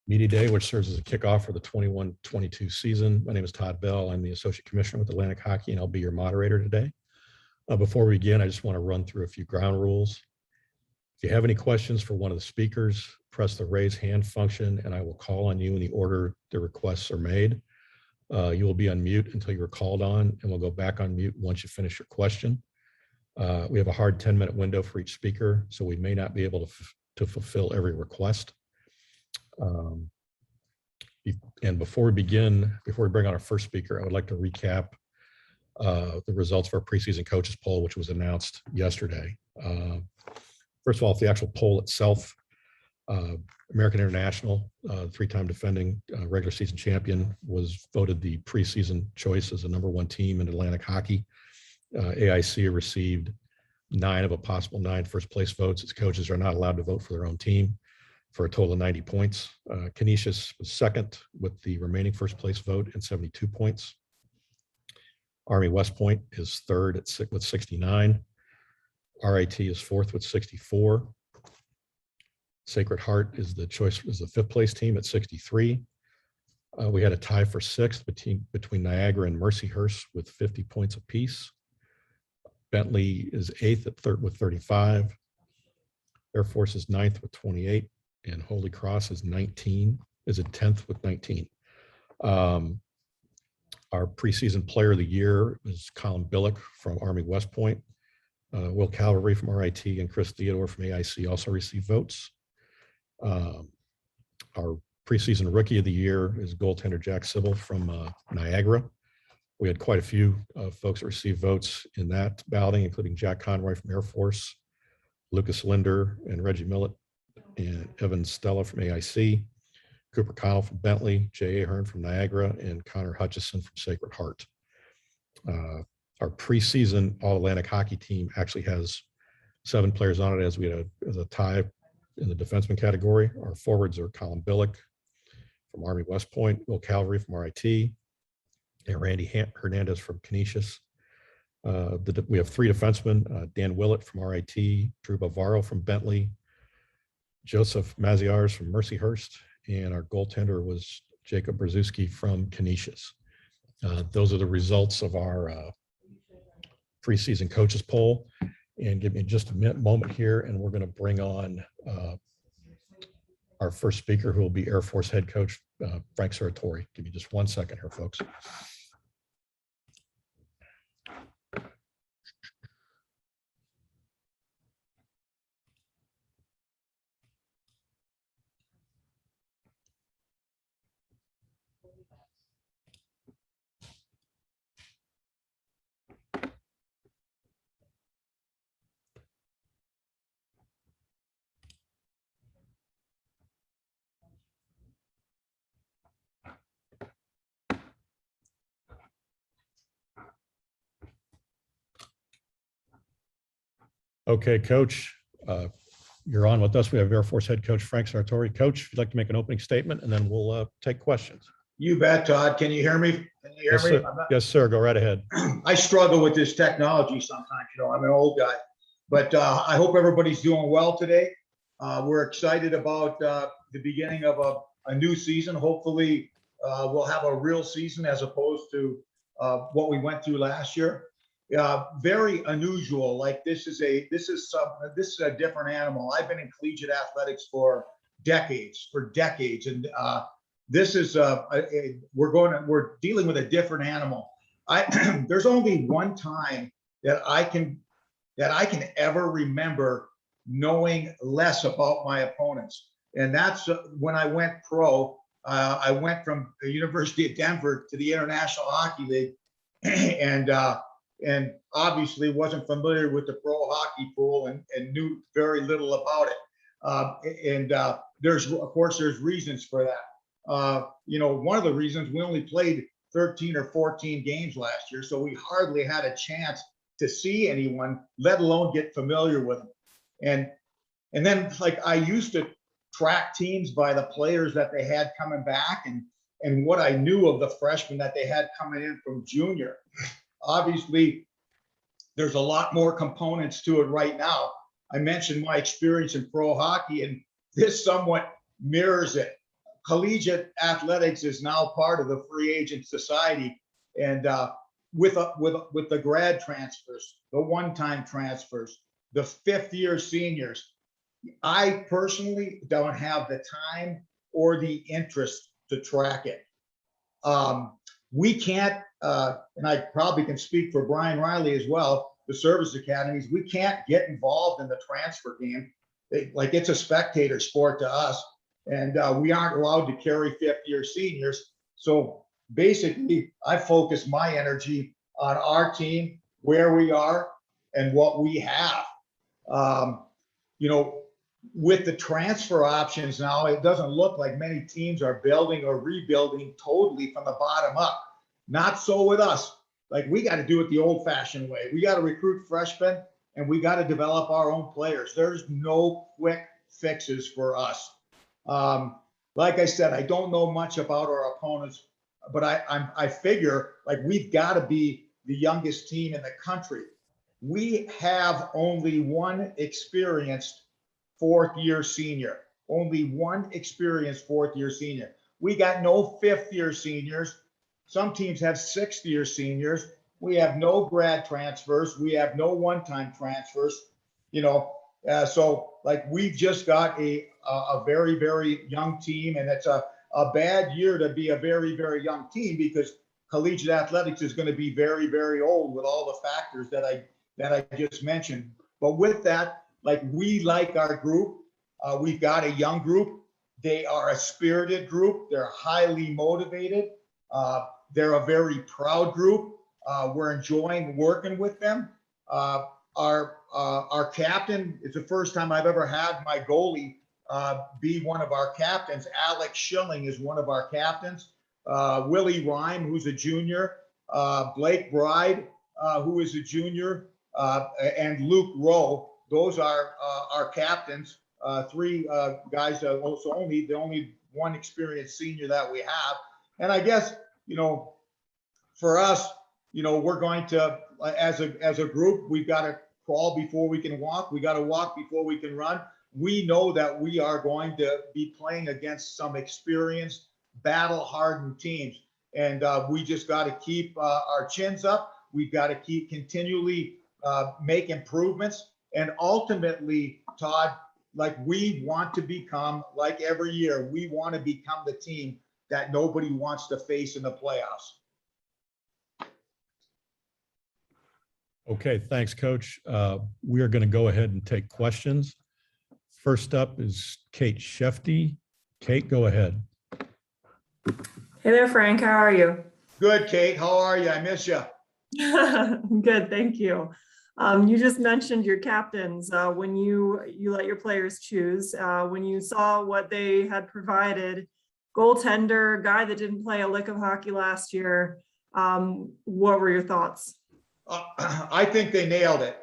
Media Day, which serves as a kickoff for the 21-22 season. My name is Todd Bell. I'm the Associate Commissioner with Atlantic Hockey, and I'll be your moderator today. Before we begin, I just want to run through a few ground rules. If you have any questions for one of the speakers, press the raise hand function, and I will call on you in the order the requests are made. You will be on mute until you're called on, and we'll go back on mute once you finish your question. We have a hard 10-minute window for each speaker, so we may not be able to fulfill every request. And before we bring on our first speaker, I would like to recap the results of our preseason coaches poll, which was announced yesterday. First of all, the actual poll itself, American International, three-time defending regular season champion, was voted the preseason choice as the #1 team in Atlantic hockey. AIC received 9 of a possible 9 first-place votes. Its coaches are not allowed to vote for their own team, for a total of 90 points. Canisius was second with the remaining first-place vote and 72 points. Army West Point is third with 69. RIT is fourth with 64. Sacred Heart is the 5th-place team at 63. We had a tie for 6th between Niagara and Mercyhurst with 50 points apiece. Bentley is 8th with 35. Air Force is 9th with 28. And Holy Cross is 10th with 19. Our preseason player of the year is Colin Billick from Army West Point. Will Calvary from RIT and Chris Theodore from AIC also received votes. Our preseason rookie of the year is goaltender Jack Sybil from Niagara. We had quite a few folks that received votes in that balloting, including Jack Conroy from Air Force, Lucas Linder and Reggie Millett, and Evan Stella from AIC, Cooper Connell from Bentley, Jay Ahern from Niagara, and Connor Hutchison from Sacred Heart. Our preseason All-Atlantic hockey team actually has 7 players on it, as we had as a tie in the defenseman category. Our forwards are Colin Billick from Army West Point, Will Calvary from RIT, and Randy Hernandez from Canisius. We have 3 defensemen, Dan Willett from RIT, Drew Bavaro from Bentley, Joseph Maziars from Mercyhurst, and our goaltender was Jacob Brzezinski from Canisius. Those are the results of our preseason coaches poll. And give me just a moment here, and we're going to bring on our first speaker, who will be Air Force head coach Frank Serratore. Give me just 1 second here, folks. Okay, Coach, you're on with us. We have Air Force head coach Frank Serratore. Coach, if you'd like to make an opening statement, and then we'll take questions. You bet, Todd. Can you hear me? Can you hear Yes, me? sir. Yes, sir. Go right ahead. I struggle with this technology sometimes. You know, I'm an old guy, but I hope everybody's doing well today. We're excited about the beginning of a new season. Hopefully, we'll have a real season as opposed to what we went through last year. Very unusual. Like this is a different animal. I've been in collegiate athletics for decades, and this is we're dealing with a different animal. There's only one time that I can ever remember knowing less about my opponents, and that's when I went pro. I went from the University of Denver to the International Hockey League, and obviously wasn't familiar with the pro hockey pool and knew very little about it. There's reasons for that. You know, one of the reasons, we only played 13 or 14 games last year, so we hardly had a chance to see anyone, let alone get familiar with them. And then, like, I used to track teams by the players that they had coming back and what I knew of the freshmen that they had coming in from junior. Obviously, there's a lot more components to it right now. I mentioned my experience in pro hockey, and this somewhat mirrors it. collegiate athletics is now part of the free agent society. And with the grad transfers, the one-time transfers, the fifth-year seniors, I personally don't have the time or the interest to track it. We can't, and I probably can speak for Brian Riley as well, the service academies, we can't get involved in the transfer game. Like it's a spectator sport to us, and we aren't allowed to carry fifth-year seniors. So basically, I focus my energy on our team, where we are, and what we have. You know, with the transfer options now, it doesn't look like many teams are building or rebuilding totally from the bottom up. Not so with us. Like, we got to do it the old-fashioned way. We got to recruit freshmen, and we got to develop our own players. There's no quick fixes for us. Like I said, I don't know much about our opponents, but I figure like we've got to be the youngest team in the country. We have only one experienced fourth-year senior. Only one experienced fourth-year senior. We got no fifth-year seniors. Some teams have sixth-year seniors. We have no grad transfers. We have no one-time transfers. You know, so like we've just got a very, very young team, and it's a bad year to be a very, very young team because collegiate athletics is going to be very, very old with all the factors that I just mentioned. But with that, like, we like our group. We've got a young group. They are a spirited group. They're highly motivated. They're a very proud group. We're enjoying working with them. Our captain, it's the first time I've ever had my goalie be one of our captains. Alex Schilling is one of our captains. Willie Rhyme, who's a junior. Blake Bride, who is a junior. And Luke Rowe. Those are our captains. Three guys, so the only one experienced senior that we have. And I guess, you know, for us, you know, we're going to, as a group, we've got to crawl before we can walk. We got to walk before we can run. We know that we are going to be playing against some experienced, battle-hardened teams. And we just got to keep our chins up. We've got to keep continually make improvements. And ultimately, Todd, like, we want to become, like every year, we want to become the team that nobody wants to face in the playoffs. Okay, thanks, Coach. We are going to go ahead and take questions. First up is Kate Shefty. Kate, go ahead. Hey there, Frank. How are you? Good, Kate. How are you? I miss you. Good, thank you. You just mentioned your captains. When you let your players choose, when you saw what they had provided, goaltender, guy that didn't play a lick of hockey last year, what were your thoughts? I think they nailed it.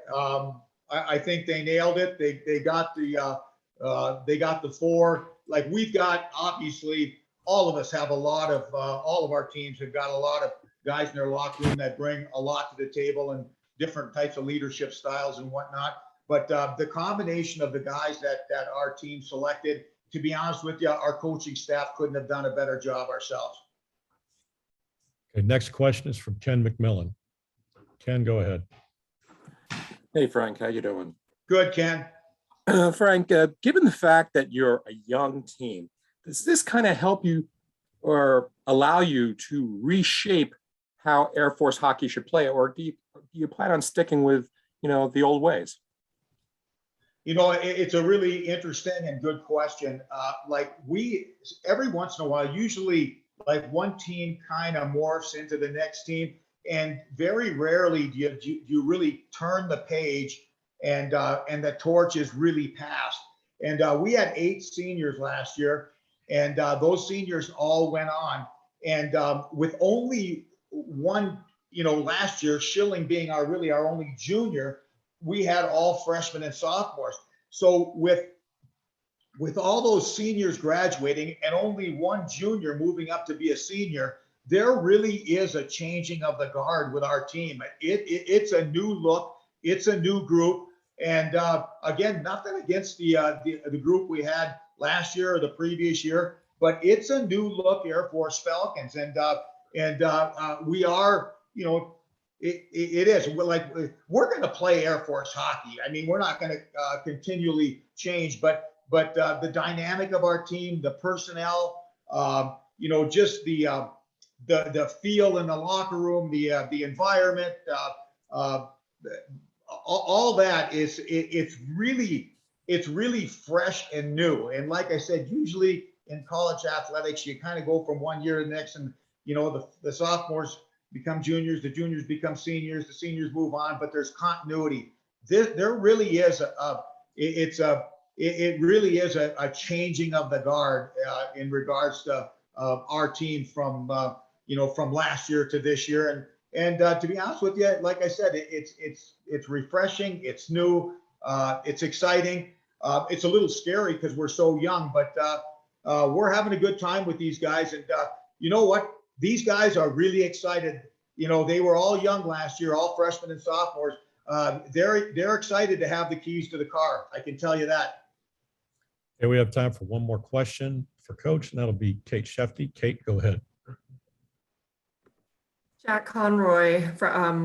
I think they nailed it. They got the four. Like, we've got, obviously, all of us have a lot of all of our teams have got a lot of guys in their locker room that bring a lot to the table and different types of leadership styles and whatnot. But the combination of the guys that our team selected, to be honest with you, our coaching staff couldn't have done a better job ourselves. Okay, next question is from Ken Mcmillan. Ken, go ahead. Hey, Frank, how you doing? Good, Ken. Frank, given the fact that you're a young team, does this kind of help you or allow you to reshape how Air Force hockey should play, or do you plan on sticking with, you know, the old ways? You know, it's a really interesting and good question. Like, we, every once in a while, usually like one team kind of morphs into the next team, and very rarely do you really turn the page and the torch is really passed. And we had 8 seniors last year, and those seniors all went on. And with only one, you know, last year, Schilling being our only junior, we had all freshmen and sophomores. So with all those seniors graduating and only one junior moving up to be a senior, there really is a changing of the guard with our team. It's a new look. It's a new group. And again, nothing against the group we had last year or the previous year. but it's a new look Air Force Falcons. And we are, you know, it is. We're going to play Air Force hockey. I mean, we're not going to continually change, but the dynamic of our team, the personnel, you know, just the feel in the locker room, the environment, all that is it's really fresh and new. And like I said, usually in college athletics, you kind of go from one year to the next, and you know, the sophomores become juniors, the juniors become seniors, the seniors move on, but there's continuity. There really is it really is a changing of the guard in regards to our team from you know, from last year to this year. And to be honest with you, like I said, it's refreshing, it's new, it's exciting. It's a little scary because we're so young, but we're having a good time with these guys. And you know what? These guys are really excited. You know, they were all young last year, all freshmen and sophomores. They're excited to have the keys to the car. I can tell you that. Okay, we have time for one more question for Coach, and that'll be Kate Shefty. Kate, go ahead. Jack Conroy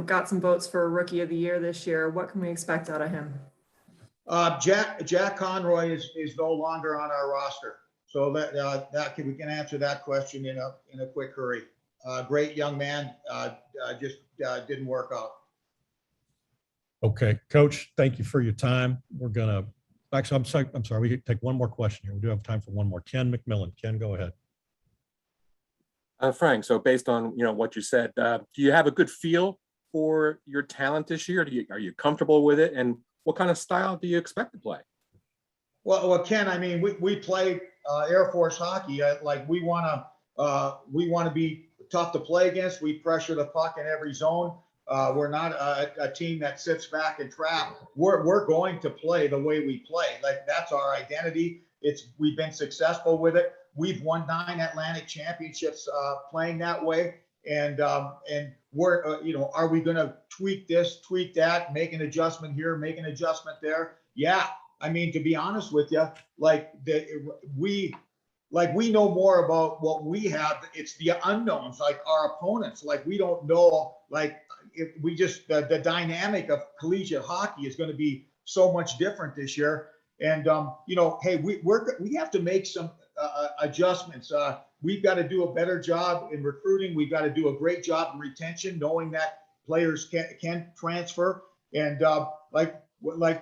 got some votes for Rookie of the Year this year. What can we expect out of him? Jack Conroy is no longer on our roster, so we can answer that question in a quick hurry. Great young man, just didn't work out. Okay, Coach, thank you for your time. We're gonna actually, I'm sorry. We could take one more question here. We do have time for one more. Ken Mcmillan. Ken, go ahead. Frank, so based on, you know, what you said, do you have a good feel for your talent this year? Are you comfortable with it? And what kind of style do you expect to play? Well, Ken, I mean, we play Air Force hockey. Like we want to be tough to play against. We pressure the puck in every zone. We're not a team that sits back and trap. We're going to play the way we play. Like that's our identity. We've been successful with it. We've won 9 Atlantic championships playing that way. And we're, you know, are we going to tweak this, tweak that, make an adjustment here, make an adjustment there? Yeah. I mean, to be honest with you, we know more about what we have. It's the unknowns, like our opponents. Like we don't know, like if we just, the dynamic of collegiate hockey is going to be so much different this year. And, you know, hey, we have to make some adjustments. We've got to do a better job in recruiting. We've got to do a great job in retention, knowing that players can transfer. And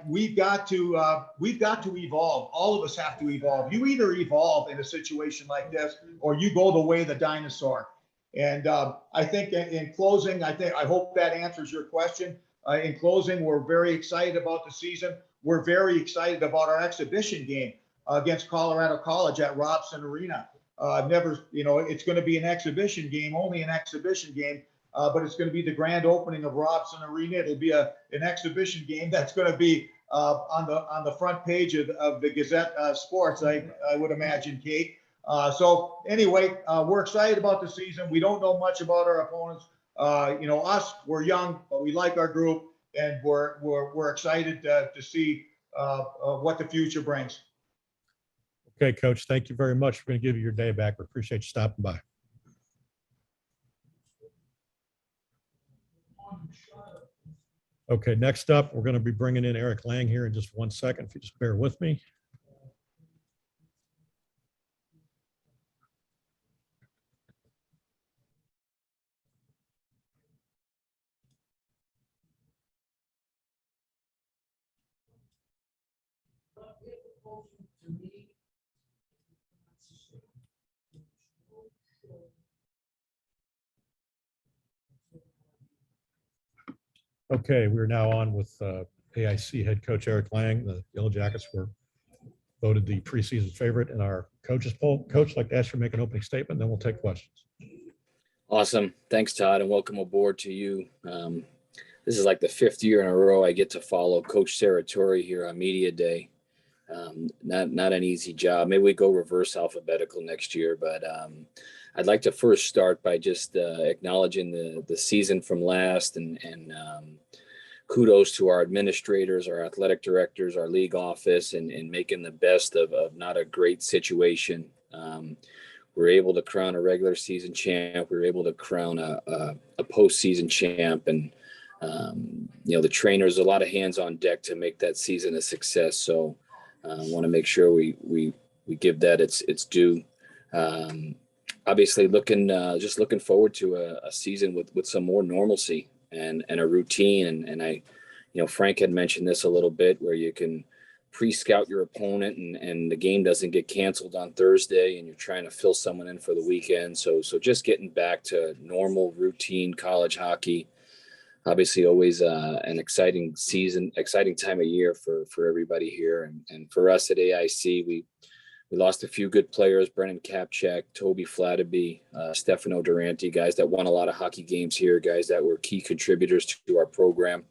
we've got to evolve. All of us have to evolve. You either evolve in a situation like this, or you go the way of the dinosaur. And I think in closing, I hope that answers your question. In closing, we're very excited about the season. We're very excited about our exhibition game against Colorado College at Robson Arena. You know, it's going to be an exhibition game, only an exhibition game, but it's going to be the grand opening of Robson Arena. It'll be an exhibition game that's going to be on the front page of the Gazette Sports, I would imagine, Kate. So anyway, we're excited about the season. We don't know much about our opponents. You know, we're young, but we like our group, and we're excited to see what the future brings. Okay, Coach, thank you very much. We're going to give you your day back. We appreciate you stopping by. Okay, next up, we're going to be bringing in Eric Lang here in just 1 second. If you just bear with me. Okay, we're now on with AIC head coach Eric Lang. The Yellow Jackets were voted the preseason favorite in our coaches poll. Coach, I'd like to ask you to make an opening statement, then we'll take questions. Awesome. Thanks, Todd, and welcome aboard to you. This is like the 5th year in a row I get to follow Coach Serratore here on Media Day. Not an easy job. Maybe we go reverse alphabetical next year, but I'd like to first start by just acknowledging the season from last and kudos to our administrators, our athletic directors, our league office, and making the best of not a great situation. We're able to crown a regular season champ. We were able to crown a postseason champ, and the trainers, a lot of hands on deck to make that season a success. So want to make sure we give that its due. Obviously just looking forward to a season with some more normalcy and a routine. And Frank had mentioned this a little bit, where you can pre-scout your opponent and the game doesn't get canceled on Thursday and you're trying to fill someone in for the weekend. So just getting back to normal routine college hockey. Obviously always an exciting time of year for everybody here. And for us at AIC, we lost a few good players: Brennan Kapchak, Toby Flatterby, Stefano Durante, guys that won a lot of hockey games here, guys that were key contributors to our program.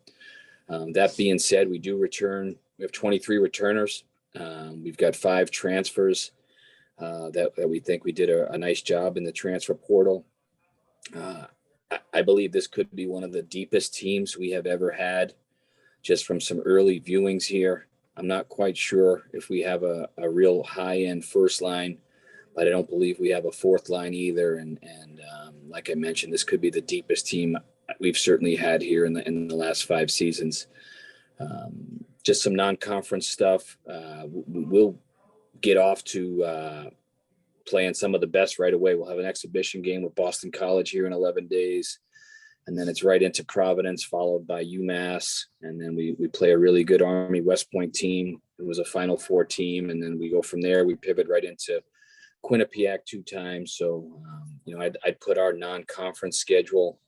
That being said, we have 23 returners. We've got 5 transfers that we think we did a nice job in the transfer portal. I believe this could be one of the deepest teams we have ever had, just from some early viewings here. I'm not quite sure if we have a real high-end first line, but I don't believe we have a fourth line either. And like I mentioned, this could be the deepest team we've certainly had here in the last 5 seasons. Just some non-conference stuff. We'll get off to playing some of the best right away. We'll have an exhibition game with Boston College here in 11 days. And then it's right into Providence, followed by UMass. And then we play a really good Army West Point team. It was a Final Four team. And then we go from there. We pivot right into Quinnipiac 2 times. So, I'd put our non-conference schedule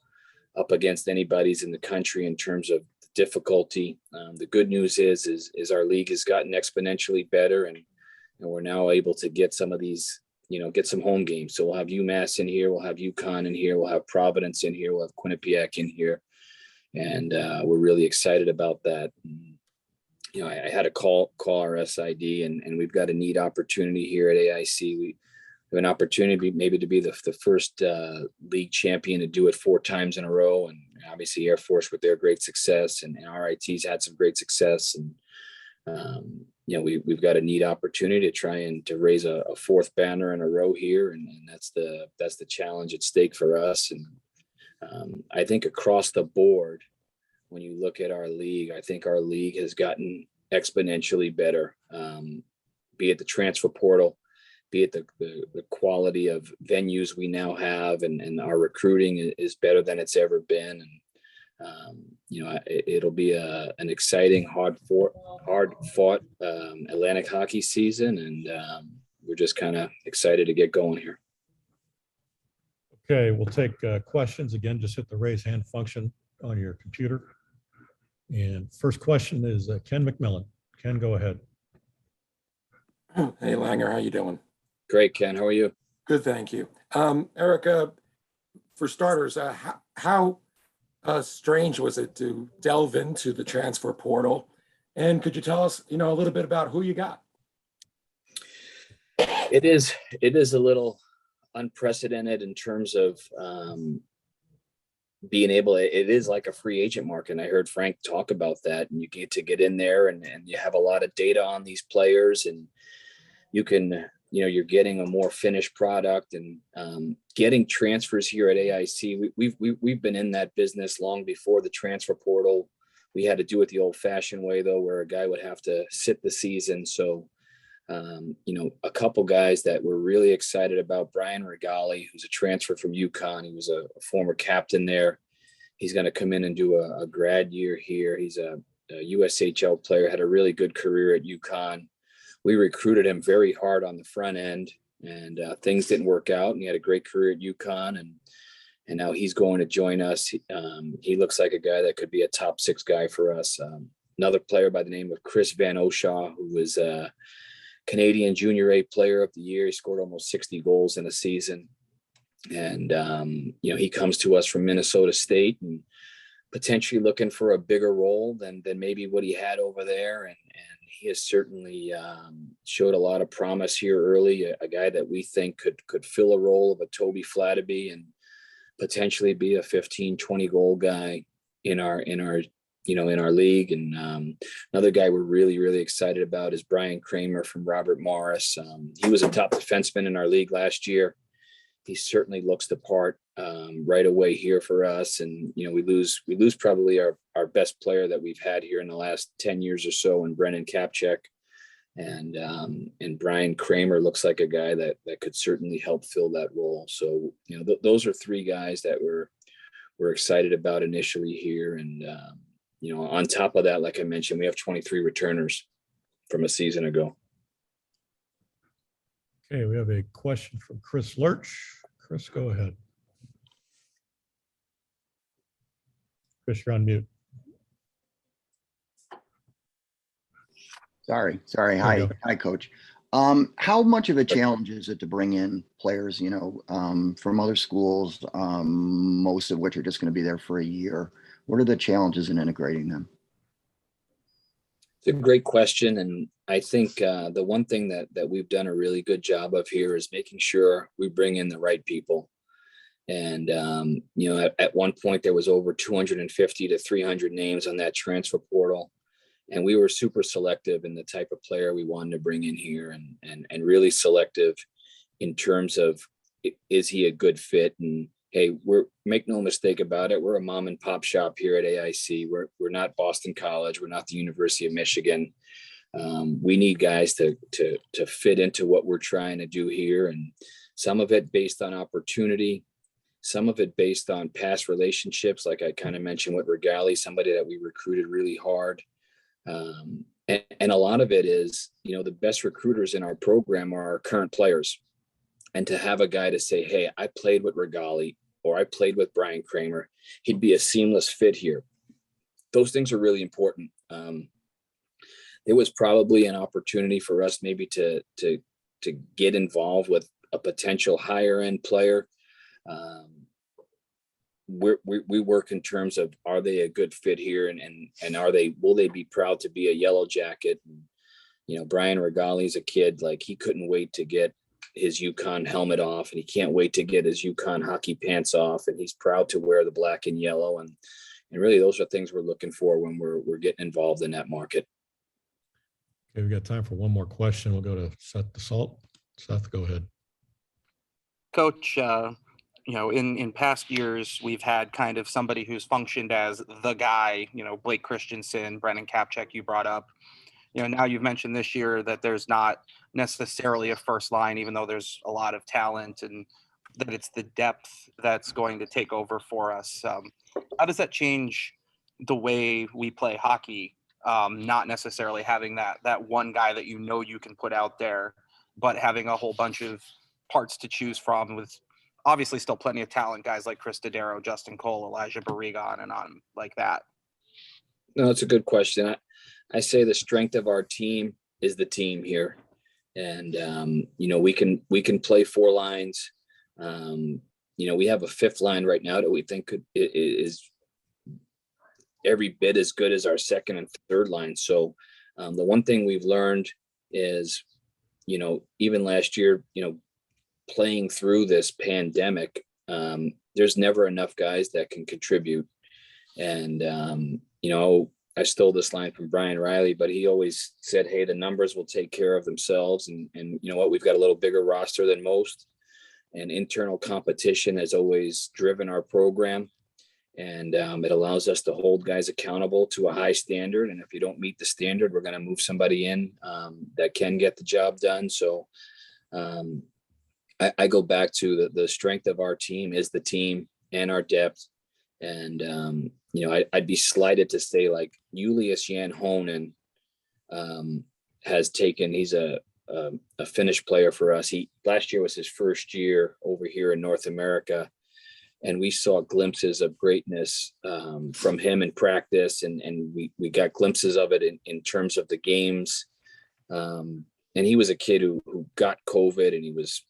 up against anybody's in the country in terms of difficulty. The good news is our league has gotten exponentially better, and we're now able to get some of these, get some home games. So we'll have UMass in here, we'll have UConn in here, we'll have Providence in here, we'll have Quinnipiac in here, and we're really excited about that. I had to call our SID, and we've got a neat opportunity here at AIC. We have an opportunity maybe to be the first league champion to do it 4 times in a row. And obviously Air Force with their great success, and RIT's had some great success. And, we've got a neat opportunity to try and to raise a 4th banner in a row here. And that's the challenge at stake for us. And I think across the board, when you look at our league, I think our league has gotten exponentially better, be it the transfer portal, be it the quality of venues we now have, and our recruiting is better than it's ever been. And, it'll be an exciting, hard fought Atlantic hockey season. And we're just kind of excited to get going here. Okay, we'll take questions. Again, just hit the raise hand function on your computer. And first question is Ken Mcmillan. Ken, go ahead. Hey, Langer, how you doing? Great, Ken. How are you? Good, thank you. Erica, for starters, how strange was it to delve into the transfer portal? And could you tell us, a little bit about who you got? It is a little unprecedented in terms of being able. It is like a free agent market. And I heard Frank talk about that. And you get in there, and you have a lot of data on these players, and you can. You're getting a more finished product, and getting transfers here at AIC. We've been in that business long before the transfer portal. We had to do it the old-fashioned way, though, where a guy would have to sit the season. So, a couple guys that we're really excited about: Brian Rigali, who's a transfer from UConn. He was a former captain there. He's going to come in and do a grad year here. He's a USHL player, had a really good career at UConn. We recruited him very hard on the front end, and things didn't work out. And he had a great career at UConn, and now he's going to join us. He looks like a guy that could be a top 6 guy for us. Another player by the name of Chris Van Oshaw, who was a Canadian Junior A Player of the Year. He scored almost 60 goals in a season, and he comes to us from Minnesota State, and potentially looking for a bigger role than maybe what he had over there. And he has certainly showed a lot of promise here early, a guy that we think could fill a role of a Toby Flatterby and potentially be a 15, 20 goal guy in our in our league. And another guy we're really, really excited about is Brian Kramer from Robert Morris. He was a top defenseman in our league last year. He certainly looks the part right away here for us. And, we lose probably our best player that we've had here in the last 10 years or so, in Brennan Kapchek. And Brian Kramer looks like a guy that could certainly help fill that role. So, those are three guys that we're excited about initially here. And, on top of that, like I mentioned, we have 23 returners from a season ago. Okay, we have a question from Chris Lurch. Chris, go ahead. Chris, you're on mute. Sorry. you go. Hi, Coach. How much of a challenge is it to bring in players, from other schools, most of which are just going to be there for a year? What are the challenges in integrating them? It's a great question. And I think the one thing that we've done a really good job of here is making sure we bring in the right people. And, at one point there was over 250 to 300 names on that transfer portal. And we were super selective in the type of player we wanted to bring in here, and really selective in terms of, is he a good fit? And hey, make no mistake about it, we're a mom and pop shop here at AIC. We're not Boston College. We're not the University of Michigan. We need guys to fit into what we're trying to do here. And some of it based on opportunity, some of it based on past relationships. Like I kind of mentioned with Rigali, somebody that we recruited really hard. And a lot of it is, the best recruiters in our program are our current players. And to have a guy to say, hey, I played with Rigali, or I played with Brian Kramer, he'd be a seamless fit here. Those things are really important. There was probably an opportunity for us maybe to get involved with a potential higher end player. We work in terms of, are they a good fit here, and will they be proud to be a Yellow Jacket? And, Brian Rigali's a kid, like, he couldn't wait to get his UConn helmet off, and he can't wait to get his UConn hockey pants off, and he's proud to wear the black and yellow. And really those are things we're looking for when we're getting involved in that market. Okay, we got time for one more question. We'll go to Seth DeSalt. Seth, go ahead. Coach, in past years, we've had kind of somebody who's functioned as the guy, Blake Christensen, Brennan Kapchek, you brought up. Now you've mentioned this year that there's not necessarily a first line, even though there's a lot of talent, and that it's the depth that's going to take over for us. How does that change the way we play hockey? Not necessarily having that one guy that you can put out there, but having a whole bunch of parts to choose from, with obviously still plenty of talent, guys like Chris Dodaro, Justin Cole, Elijah Barriga, and on like that. No, it's a good question. I say the strength of our team is the team here. And, we can play four lines. We have a fifth line right now that we think is every bit as good as our second and third line. So the one thing we've learned is, even last year, playing through this pandemic, there's never enough guys that can contribute. And, I stole this line from Brian Riley, but he always said, hey, the numbers will take care of themselves. And you know what, we've got a little bigger roster than most, and internal competition has always driven our program. And it allows us to hold guys accountable to a high standard. And if you don't meet the standard, we're going to move somebody in that can get the job done. So I go back to the strength of our team is the team and our depth. And, I'd be slighted to say, like, Julius Jan Honen has taken, he's a Finnish player for us. Last year was his first year over here in North America. And we saw glimpses of greatness from him in practice. And we got glimpses of it in terms of the games. And he was a kid who got COVID, and he was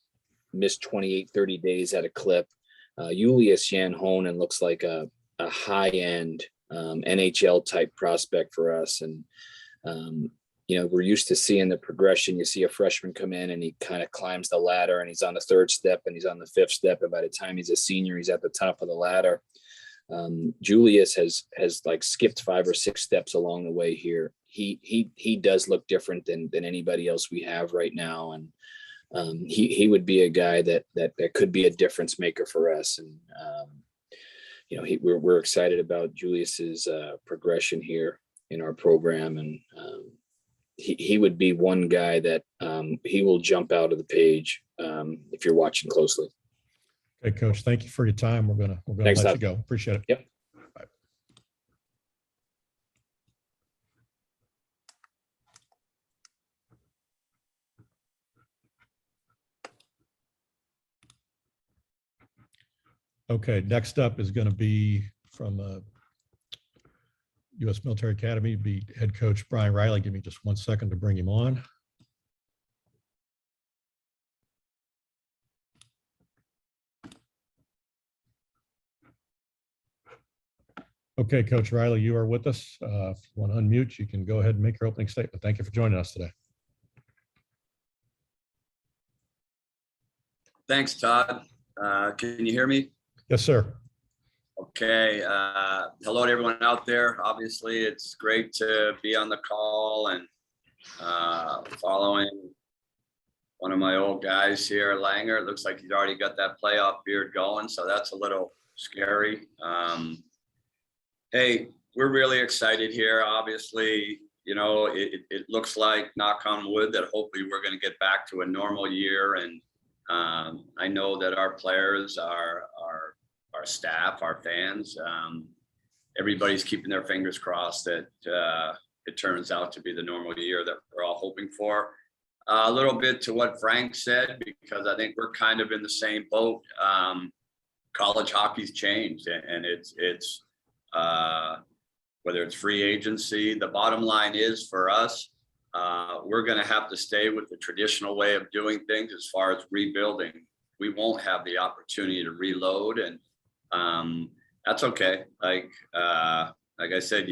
missed 28, 30 days at a clip. Julius Jan Honen looks like a high-end NHL type prospect for us. And, we're used to seeing the progression. You see a freshman come in and he kind of climbs the ladder, and he's on the third step and he's on the fifth step. And by the time he's a senior, he's at the top of the ladder. Julius has like skipped 5 or 6 steps along the way here. He does look different than anybody else we have right now, and he would be a guy that could be a difference maker for us. And we're excited about Julius's progression here in our program, and he would be one guy that he will jump out of the page if you're watching closely. Okay, Coach, thank you for your time. We're gonna Thanks, let Todd. you go. Appreciate it. Yep. Bye. Okay, next up is going to be from U.S. Military Academy, be head coach Brian Riley. Give me just 1 second to bring him on. Okay, Coach Riley, you are with us. If you want to unmute, you can go ahead and make your opening statement. Thank you for joining us today. Thanks, Todd. Can you hear me? Yes, sir. Okay. Hello to everyone out there. Obviously, it's great to be on the call and following one of my old guys here, Langer. It looks like he's already got that playoff beard going, so that's a little scary. Hey, we're really excited here. Obviously, it looks like, knock on wood, that hopefully we're going to get back to a normal year. And I know that our players, our staff, our fans, everybody's keeping their fingers crossed that it turns out to be the normal year that we're all hoping for. A little bit to what Frank said, because I think we're kind of in the same boat. College hockey's changed, and it's whether it's free agency, the bottom line is for us, we're going to have to stay with the traditional way of doing things as far as rebuilding. We won't have the opportunity to reload, and that's okay. Like I said,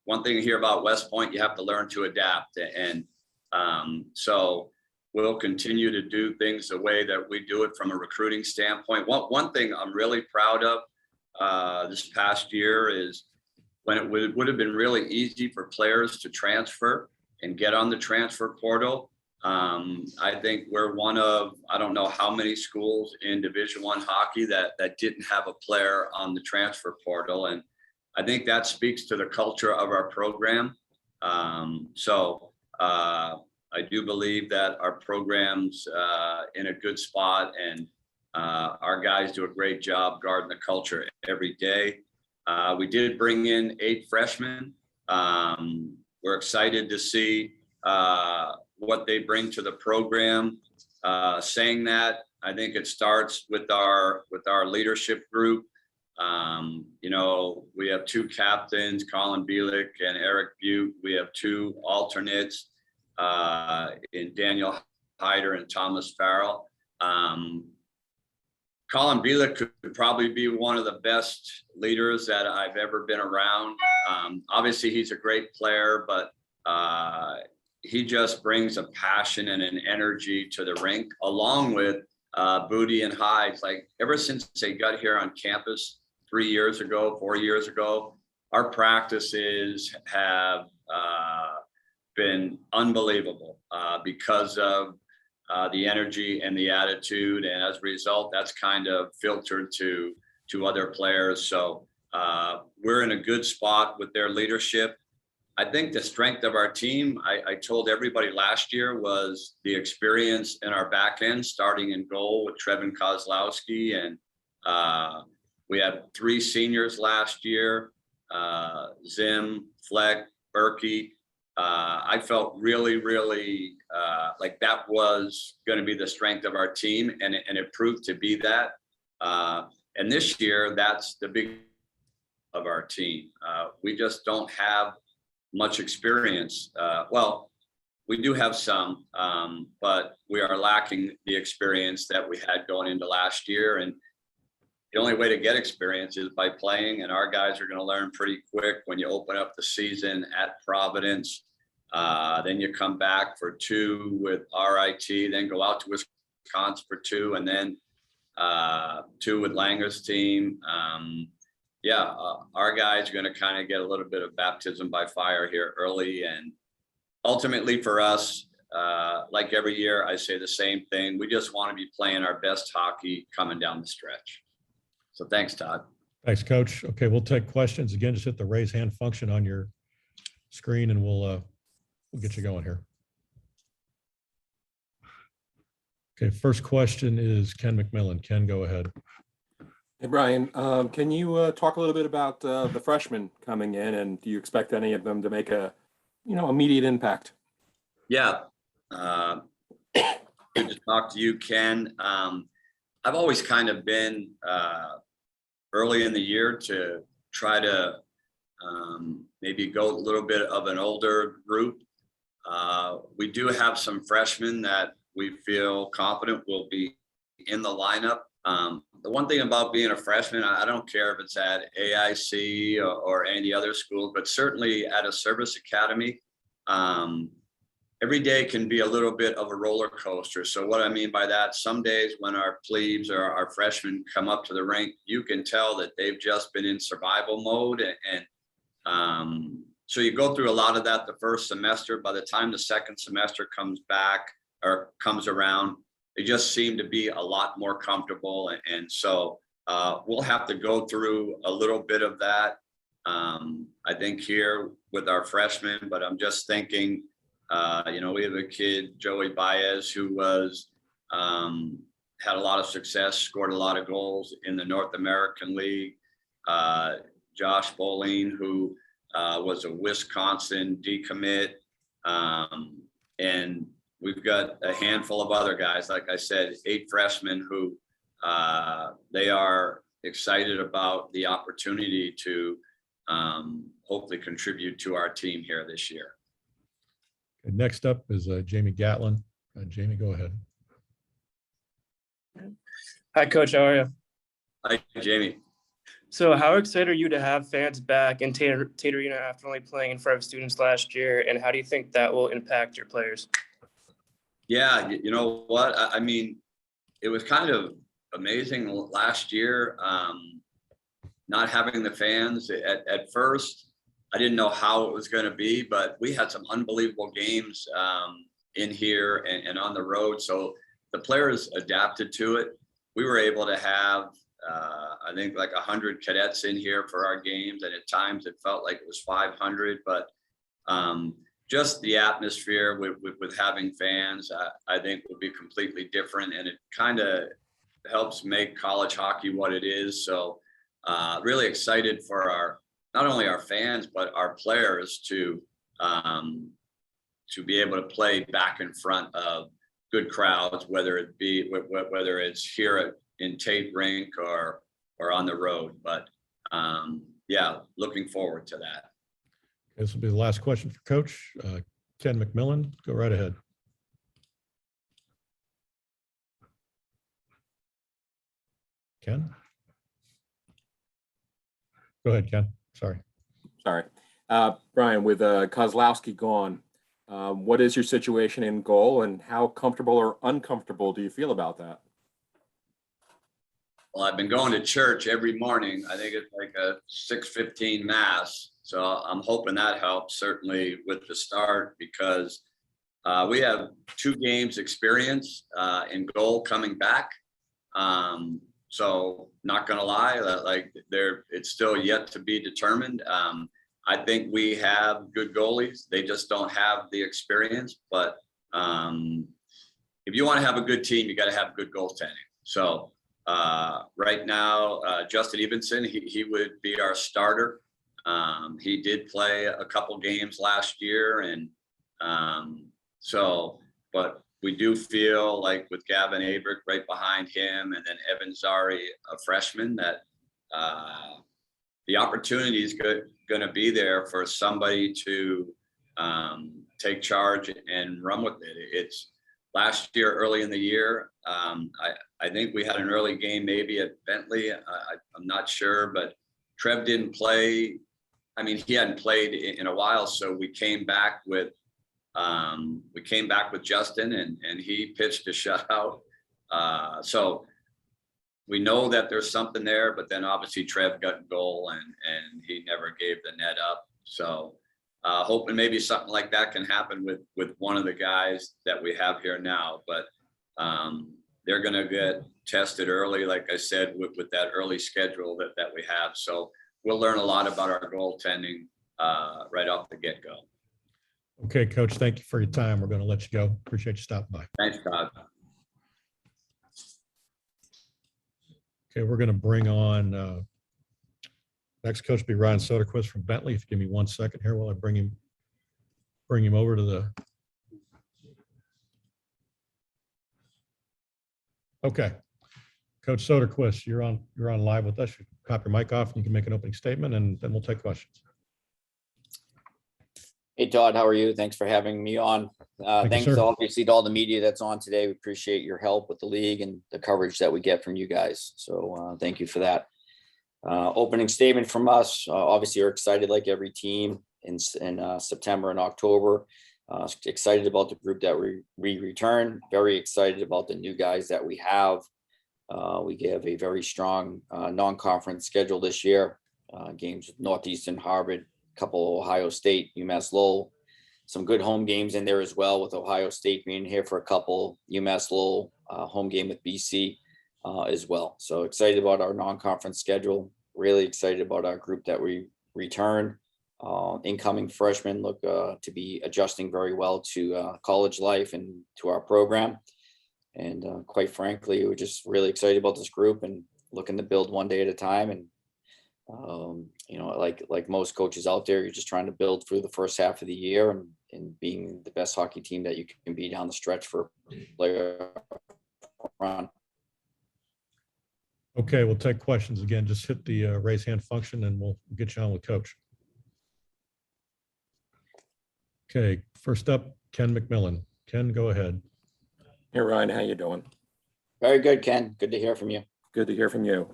one thing here about West Point, you have to learn to adapt, and so we'll continue to do things the way that we do it from a recruiting standpoint. One thing I'm really proud of this past year is when it would have been really easy for players to transfer and get on the transfer portal. I think we're one of, I don't know how many schools in Division I hockey that didn't have a player on the transfer portal. And I think that speaks to the culture of our program. I do believe that our program's in a good spot, and our guys do a great job guarding the culture every day. We did bring in 8 freshmen. We're excited to see what they bring to the program. Saying that, I think it starts with our leadership group. We have 2 captains, Colin Bielik and Eric Butte. We have 2 alternates in Daniel Hyder and Thomas Farrell. Colin Bielik could probably be one of the best leaders that I've ever been around. Obviously, he's a great player, but he just brings a passion and an energy to the rink, along with Booty and Hyde. Like, ever since they got here on campus 4 years ago, our practices have been unbelievable because of the energy and the attitude, and as a result, that's kind of filtered to other players. So we're in a good spot with their leadership. I think the strength of our team, I told everybody last year, was the experience in our back end, starting in goal with Trevin Kozlowski, and we had 3 seniors last year, Zim, Fleck, Berkey. I felt really like that was going to be the strength of our team, and it proved to be that. And this year, that's the big of our team. We just don't have much experience. Well, we do have some, but we are lacking the experience that we had going into last year. And the only way to get experience is by playing, and our guys are going to learn pretty quick when you open up the season at Providence. Then you come back for 2 with RIT, then go out to Wisconsin for 2, and then 2 with Langer's team. yeah, our guys are going to kind of get a little bit of baptism by fire here early. And ultimately for us, like every year, I say the same thing. We just want to be playing our best hockey coming down the stretch. So thanks, Todd. Thanks, Coach. Okay, we'll take questions. Again, just hit the raise hand function on your screen and we'll get you going here. Okay, first question is Ken Mcmillan. Ken, go ahead. Hey, Brian, can you talk a little bit about the freshmen coming in, and do you expect any of them to make a, immediate impact? Yeah. Good to talk to you, Ken. I've always kind of been early in the year to try to maybe go a little bit of an older group. We do have some freshmen that we feel confident will be in the lineup. The one thing about being a freshman, I don't care if it's at AIC or any other school, but certainly at a service academy, every day can be a little bit of a roller coaster. So what I mean by that, some days when our plebes or our freshmen come up to the rink, you can tell that they've just been in survival mode. And so you go through a lot of that the first semester. By the time the second semester comes around, they just seem to be a lot more comfortable. And so we'll have to go through a little bit of that, I think, here with our freshmen. But I'm just thinking, we have a kid, Joey Baez, who was had a lot of success, scored a lot of goals in the North American League. Josh Boling, who was a Wisconsin decommit. And we've got a handful of other guys, like I said, 8 freshmen who they are excited about the opportunity to hopefully contribute to our team here this year. Okay, next up is Jamie Gatlin. Jamie, go ahead. Hi, Coach. How are you? Hi, Jamie. So how excited are you to have fans back in Tate Arena after only playing in front of students last year? And how do you think that will impact your players? Yeah, you know what? I mean, it was kind of amazing last year, not having the fans. At first, I didn't know how it was going to be, but we had some unbelievable games in here and on the road. So the players adapted to it. We were able to have, I think, like 100 cadets in here for our games. And at times it felt like it was 500, but just the atmosphere with having fans, I think will be completely different. And it kind of helps make college hockey what it is. So really excited for not only our fans, but our players to be able to play back in front of good crowds, whether it's here in Tate Rink or on the road. But yeah, looking forward to that. This will be the last question for Coach. Ken Mcmillan, go right ahead. Ken? Go ahead, Ken. Sorry. Brian, with Kozlowski gone, what is your situation in goal, and how comfortable or uncomfortable do you feel about that? Well, I've been going to church every morning. I think it's like a 6:15 mass. So I'm hoping that helps, certainly with the start, because we have 2 games experience in goal coming back. So not going to lie, it's still yet to be determined. I think we have good goalies. They just don't have the experience. But if you want to have a good team, you got to have good goaltending. So right now, Justin Evenson, he would be our starter. He did play a couple games last year. And but we do feel like with Gavin Abrick right behind him, and then Evan Zari, a freshman, that the opportunity is going to be there for somebody to take charge and run with it. It's last year, early in the year, I think we had an early game maybe at Bentley. I'm not sure, but Trev didn't play. I mean, he hadn't played in a while, so we came back with Justin, and he pitched a shutout. So we know that there's something there, but then obviously Trev got a goal and he never gave the net up. So hoping maybe something like that can happen with one of the guys that we have here now, but they're going to get tested early, like I said, with that early schedule that we have. So we'll learn a lot about our goaltending right off the get-go. Okay, Coach, thank you for your time. We're going to let you go. Appreciate you stopping by. Thanks, Todd. Okay, we're going to bring on next coach be Ryan Soderquist from Bentley. If you give me 1 second here while I bring him over to the. Okay, Coach Soderquist, you're on live with us. You pop your mic off and you can make an opening statement, and then we'll take questions. Hey, Todd, how are you? Thanks for having me on. Thanks sir. obviously to all the media that's on today. We appreciate your help with the league and the coverage that we get from you guys. So thank you for that. Opening statement from us. Obviously, we're excited like every team in September and October. Excited about the group that we return. Very excited about the new guys that we have. We have a very strong non-conference schedule this year. Games with Northeastern, Harvard, couple Ohio State, UMass Lowell, some good home games in there as well, with Ohio State being here for a couple, UMass Lowell, home game with BC as well. So excited about our non-conference schedule, really excited about our group that we return. Incoming freshmen look to be adjusting very well to college life and to our program. And quite frankly, we're just really excited about this group and looking to build one day at a time. And like most coaches out there, you're just trying to build through the first half of the year and being the best hockey team that you can be down the stretch for player run. Okay, we'll take questions again. Just hit the raise hand function and we'll get you on with Coach. Okay, first up, Ken Mcmillan. Ken, go ahead. Hey, Ryan, how you doing? Very good, Ken. Good to hear from you. Good to hear from you.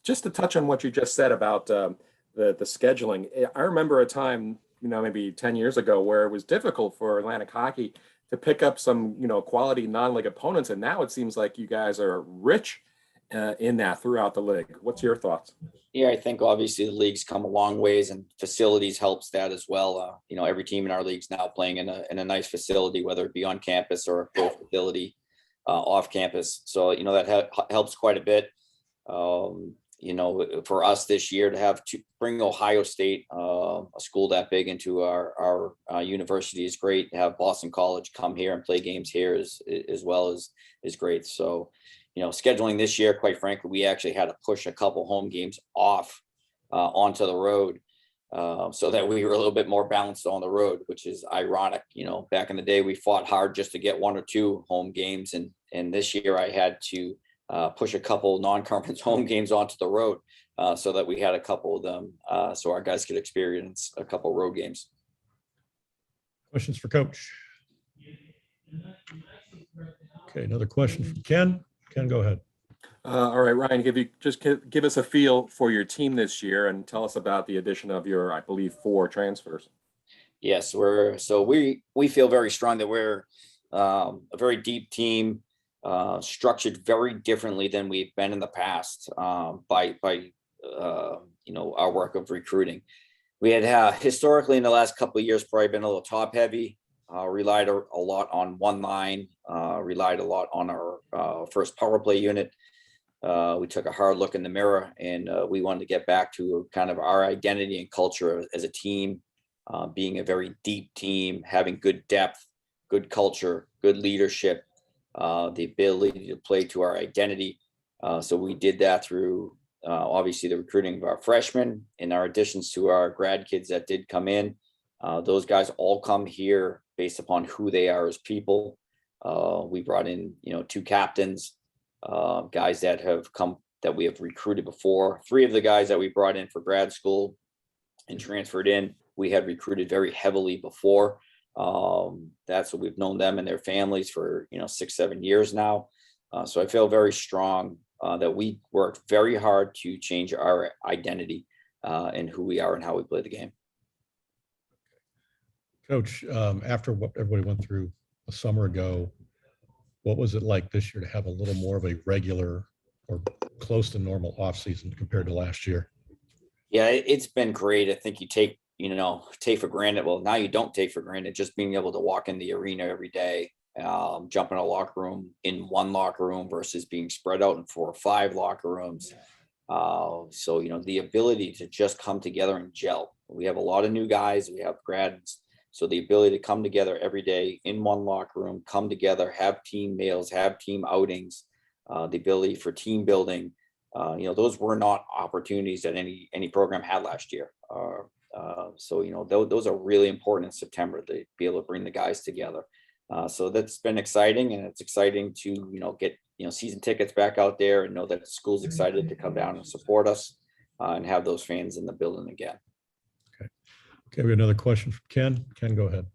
Just to touch on what you just said about the scheduling, I remember a time, maybe 10 years ago where it was difficult for Atlantic hockey to pick up some, quality non-league opponents. And now it seems like you guys are rich in that throughout the league. What's your thoughts? Yeah, I think obviously the league's come a long ways and facilities helps that as well. Every team in our league's now playing in a nice facility, whether it be on campus or a pro facility off campus. So, that helps quite a bit. For us this year to have to bring Ohio State, a school that big, into our university is great. To have Boston College come here and play games here is great. So, scheduling this year, quite frankly, we actually had to push a couple home games off onto the road so that we were a little bit more balanced on the road, which is ironic. Back in the day, we fought hard just to get 1 or 2 home games. And this year I had to push a couple non-conference home games onto the road so that we had a couple of them so our guys could experience a couple road games. Questions for Coach? Okay, another question from Ken. Ken, go ahead. All right, Ryan, give us a feel for your team this year and tell us about the addition of your, I believe, 4 transfers. Yes, we feel very strong that we're a very deep team, structured very differently than we've been in the past by our work of recruiting. We had historically in the last couple of years probably been a little top heavy, relied a lot on one line, relied a lot on our first power play unit. We took a hard look in the mirror and we wanted to get back to kind of our identity and culture as a team, being a very deep team, having good depth, good culture, good leadership, the ability to play to our identity. So we did that through obviously the recruiting of our freshmen and our additions to our grad kids that did come in. Those guys all come here based upon who they are as people. We brought in, 2 captains, guys that have come that we have recruited before. 3 of the guys that we brought in for grad school and transferred in, we had recruited very heavily before. That's what we've known them and their families for 6-7 years now. So I feel very strong that we worked very hard to change our identity and who we are and how we play the game. Coach, after what everybody went through a summer ago, what was it like this year to have a little more of a regular or close to normal off season compared to last year? Yeah, it's been great. I think you take for granted. Well, now you don't take for granted just being able to walk in the arena every day, jump in a locker room in one locker room versus being spread out in 4 or 5 locker rooms. So, the ability to just come together and gel. We have a lot of new guys, we have grads. So the ability to come together every day in one locker room, come together, have team meals, have team outings, the ability for team building. Those were not opportunities that any program had last year. So those are really important in September to be able to bring the guys together. So that's been exciting, and it's exciting to get season tickets back out there and know that the school's excited to come down and support us and have those fans in the building again. Okay, we have another question from Ken. Ken, go ahead.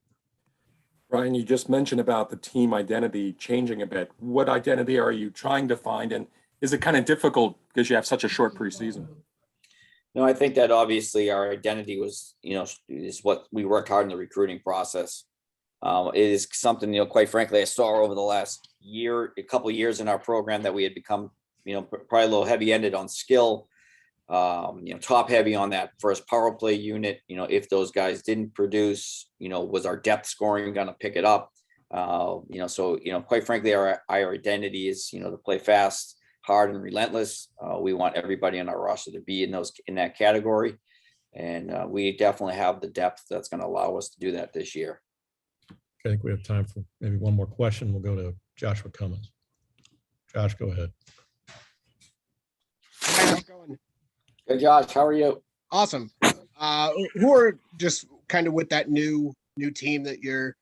Ryan, you just mentioned about the team identity changing a bit. What identity are you trying to find, and is it kind of difficult because you have such a short preseason? No, I think that obviously our identity was, is what we worked hard in the recruiting process. It is something, quite frankly, I saw over the last a couple of years in our program that we had become, probably a little heavy-ended on skill, top heavy on that first power play unit. If those guys didn't produce, was our depth scoring going to pick it up? So quite frankly, our identity is, to play fast, hard, and relentless. We want everybody on our roster to be in that category, and we definitely have the depth that's going to allow us to do that this year. I think we have time for maybe one more question. We'll go to Joshua Cummins. Josh, go ahead. How's it going? Good, Josh. How are you? Awesome. Who are just kind of with that new team that you're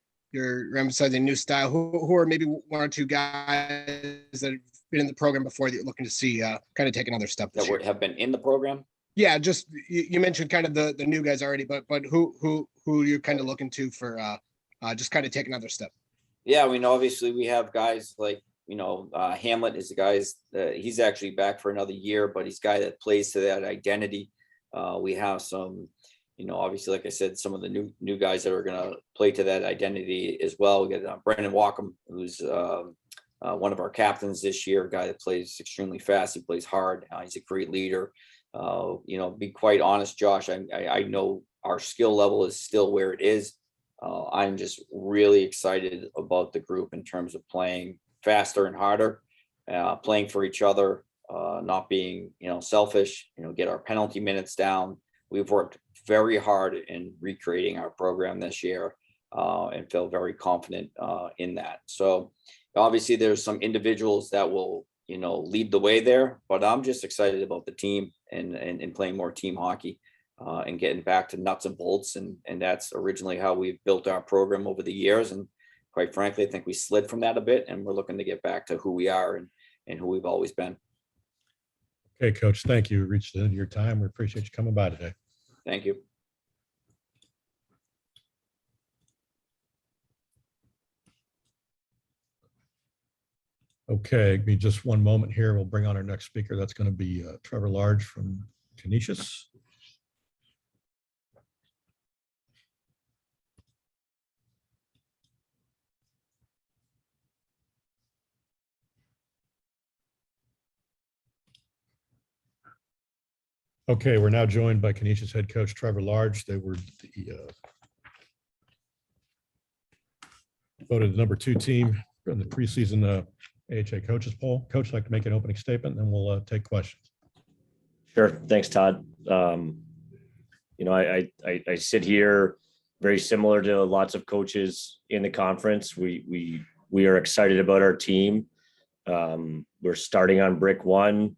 emphasizing, new style? Who are maybe 1 or 2 guys that have been in the program before that you're looking to see kind of take another step this year? Have been in the program? Yeah, just you mentioned kind of the new guys already, but who you're kind of looking to for just kind of take another step? Yeah, obviously we have guys like, Hamlet is the guys he's actually back for another year, but he's a guy that plays to that identity. We have some, obviously, like I said, some of the new guys that are going to play to that identity as well. We got Brendan Wacom, who's one of our captains this year, a guy that plays extremely fast. He plays hard. He's a great leader. Be quite honest, Josh, I know our skill level is still where it is. I'm just really excited about the group in terms of playing faster and harder, playing for each other, not being, selfish, get our penalty minutes down. We've worked very hard in recreating our program this year and feel very confident in that. So obviously there's some individuals that will, lead the way there, but I'm just excited about the team and playing more team hockey. And getting back to nuts and bolts. And that's originally how we've built our program over the years. And quite frankly, I think we slid from that a bit, and we're looking to get back to who we are and who we've always been. Okay, Coach, thank you. We reached the end of your time. We appreciate you coming by today. Thank you. Okay, give me just one moment here. We'll bring on our next speaker. That's going to be Trevor Large from Canisius. Okay, we're now joined by Canisius head coach Trevor Large. They were voted the number 2 team in the preseason AHA coaches poll. Coach, I'd like to make an opening statement, and then we'll take questions. Sure. Thanks, Todd. I sit here very similar to lots of coaches in the conference. We are excited about our team. We're starting on brick 1.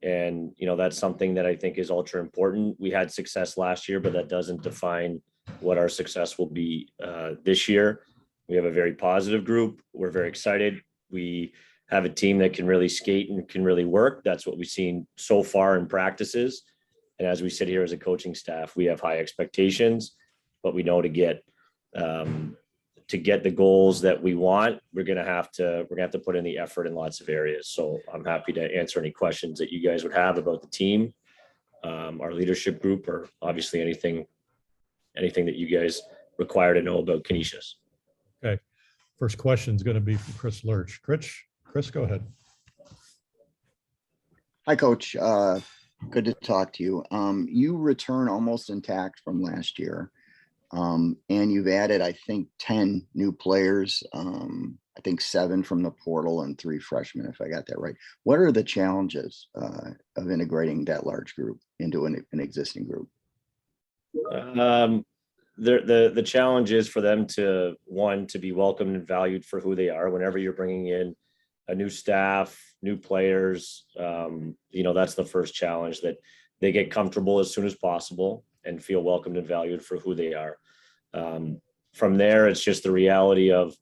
And, that's something that I think is ultra important. We had success last year, but that doesn't define what our success will be this year. We have a very positive group. We're very excited. We have a team that can really skate and can really work. That's what we've seen so far in practices. And as we sit here as a coaching staff, we have high expectations, but we know to get the goals that we want, we're gonna have to put in the effort in lots of areas. So I'm happy to answer any questions that you guys would have about the team, our leadership group, or obviously anything that you guys require to know about Canisius. Okay, first question is going to be from Chris Lurch. Chris, go ahead. Hi, Coach. Good to talk to you. You return almost intact from last year. And you've added, I think, 10 new players. I think 7 from the portal and 3 freshmen, if I got that right. What are the challenges of integrating that large group into an existing group? The challenge is for them to be welcomed and valued for who they are. Whenever you're bringing in a new staff, new players, that's the first challenge, that they get comfortable as soon as possible and feel welcomed and valued for who they are. From there, it's just the reality of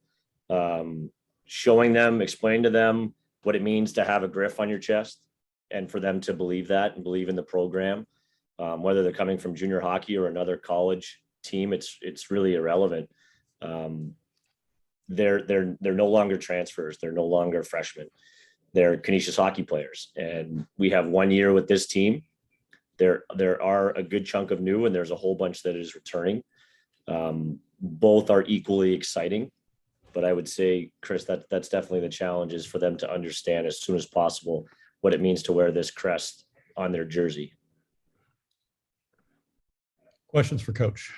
showing them, explain to them what it means to have a Griff on your chest, and for them to believe that and believe in the program. Whether they're coming from junior hockey or another college team, it's really irrelevant. They're no longer transfers. They're no longer freshmen. They're Canisius hockey players. And we have 1 year with this team. There are a good chunk of new, and there's a whole bunch that is returning. Both are equally exciting, but I would say, Chris, that's definitely the challenge, is for them to understand as soon as possible what it means to wear this crest on their jersey. Questions for Coach?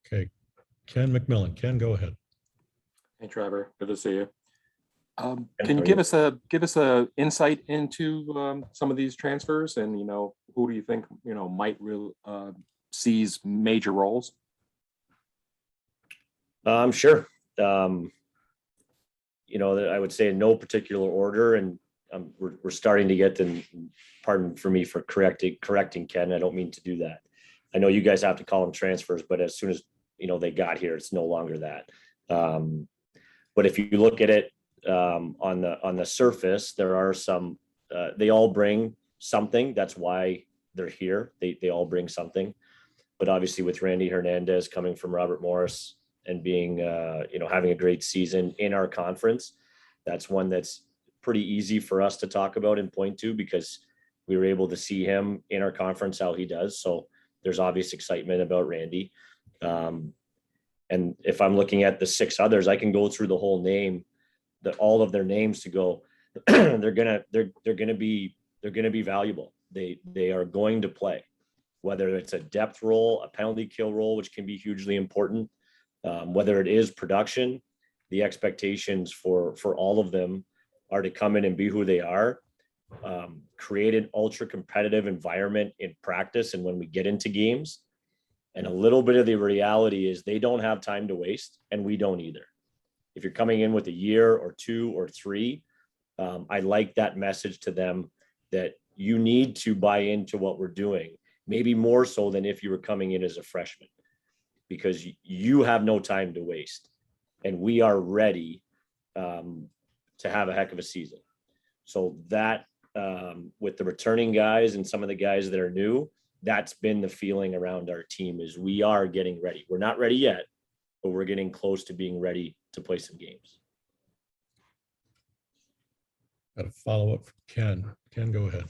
Okay, Ken Mcmillan. Ken, go ahead. Hey, Trevor, good to see you. Can you give us a insight into some of these transfers, and who do you think might really seize major roles? Sure. I would say in no particular order, and we're starting to get to, pardon for me for correcting Ken. I don't mean to do that. I know you guys have to call them transfers, but as soon as they got here, it's no longer that. But if you look at it on the surface, there are some. They all bring something. That's why they're here. They all bring something. But obviously, with Randy Hernandez coming from Robert Morris and being having a great season in our conference, that's one that's pretty easy for us to talk about and point to, because we were able to see him in our conference, how he does. So there's obvious excitement about Randy. And if I'm looking at the 6 others, I can go through the whole name, all of their names, to go, they're gonna be valuable. They are going to play, whether it's a depth role, a penalty kill role, which can be hugely important, whether it is production. The expectations for all of them are to come in and be who they are, create an ultra competitive environment in practice and when we get into games. And a little bit of the reality is they don't have time to waste, and we don't either. If you're coming in with a year or 2 or 3, I like that message to them, that you need to buy into what we're doing, maybe more so than if you were coming in as a freshman, because you have no time to waste, and we are ready to have a heck of a season. So that with the returning guys and some of the guys that are new, that's been the feeling around our team, is we are getting ready. We're not ready yet, but we're getting close to being ready to play some games. Got a follow-up from Ken. Ken, go ahead.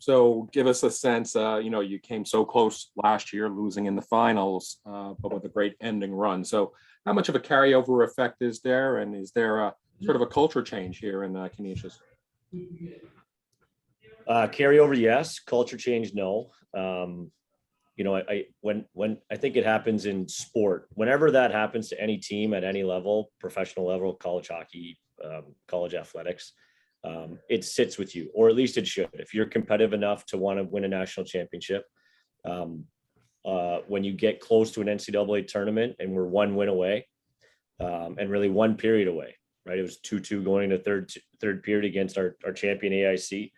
So give us a sense, you came so close last year, losing in the finals, but with a great ending run. So how much of a carryover effect is there? And is there a sort of a culture change here in Canisius? Carryover, yes. Culture change, no. When I think it happens in sport, whenever that happens to any team at any level, professional level, college hockey, college athletics, it sits with you, or at least it should. If you're competitive enough to want to win a national championship, when you get close to an NCAA tournament and we're 1 win away, and really 1 period away, right? It was 2-2 going into third period against our champion AIC.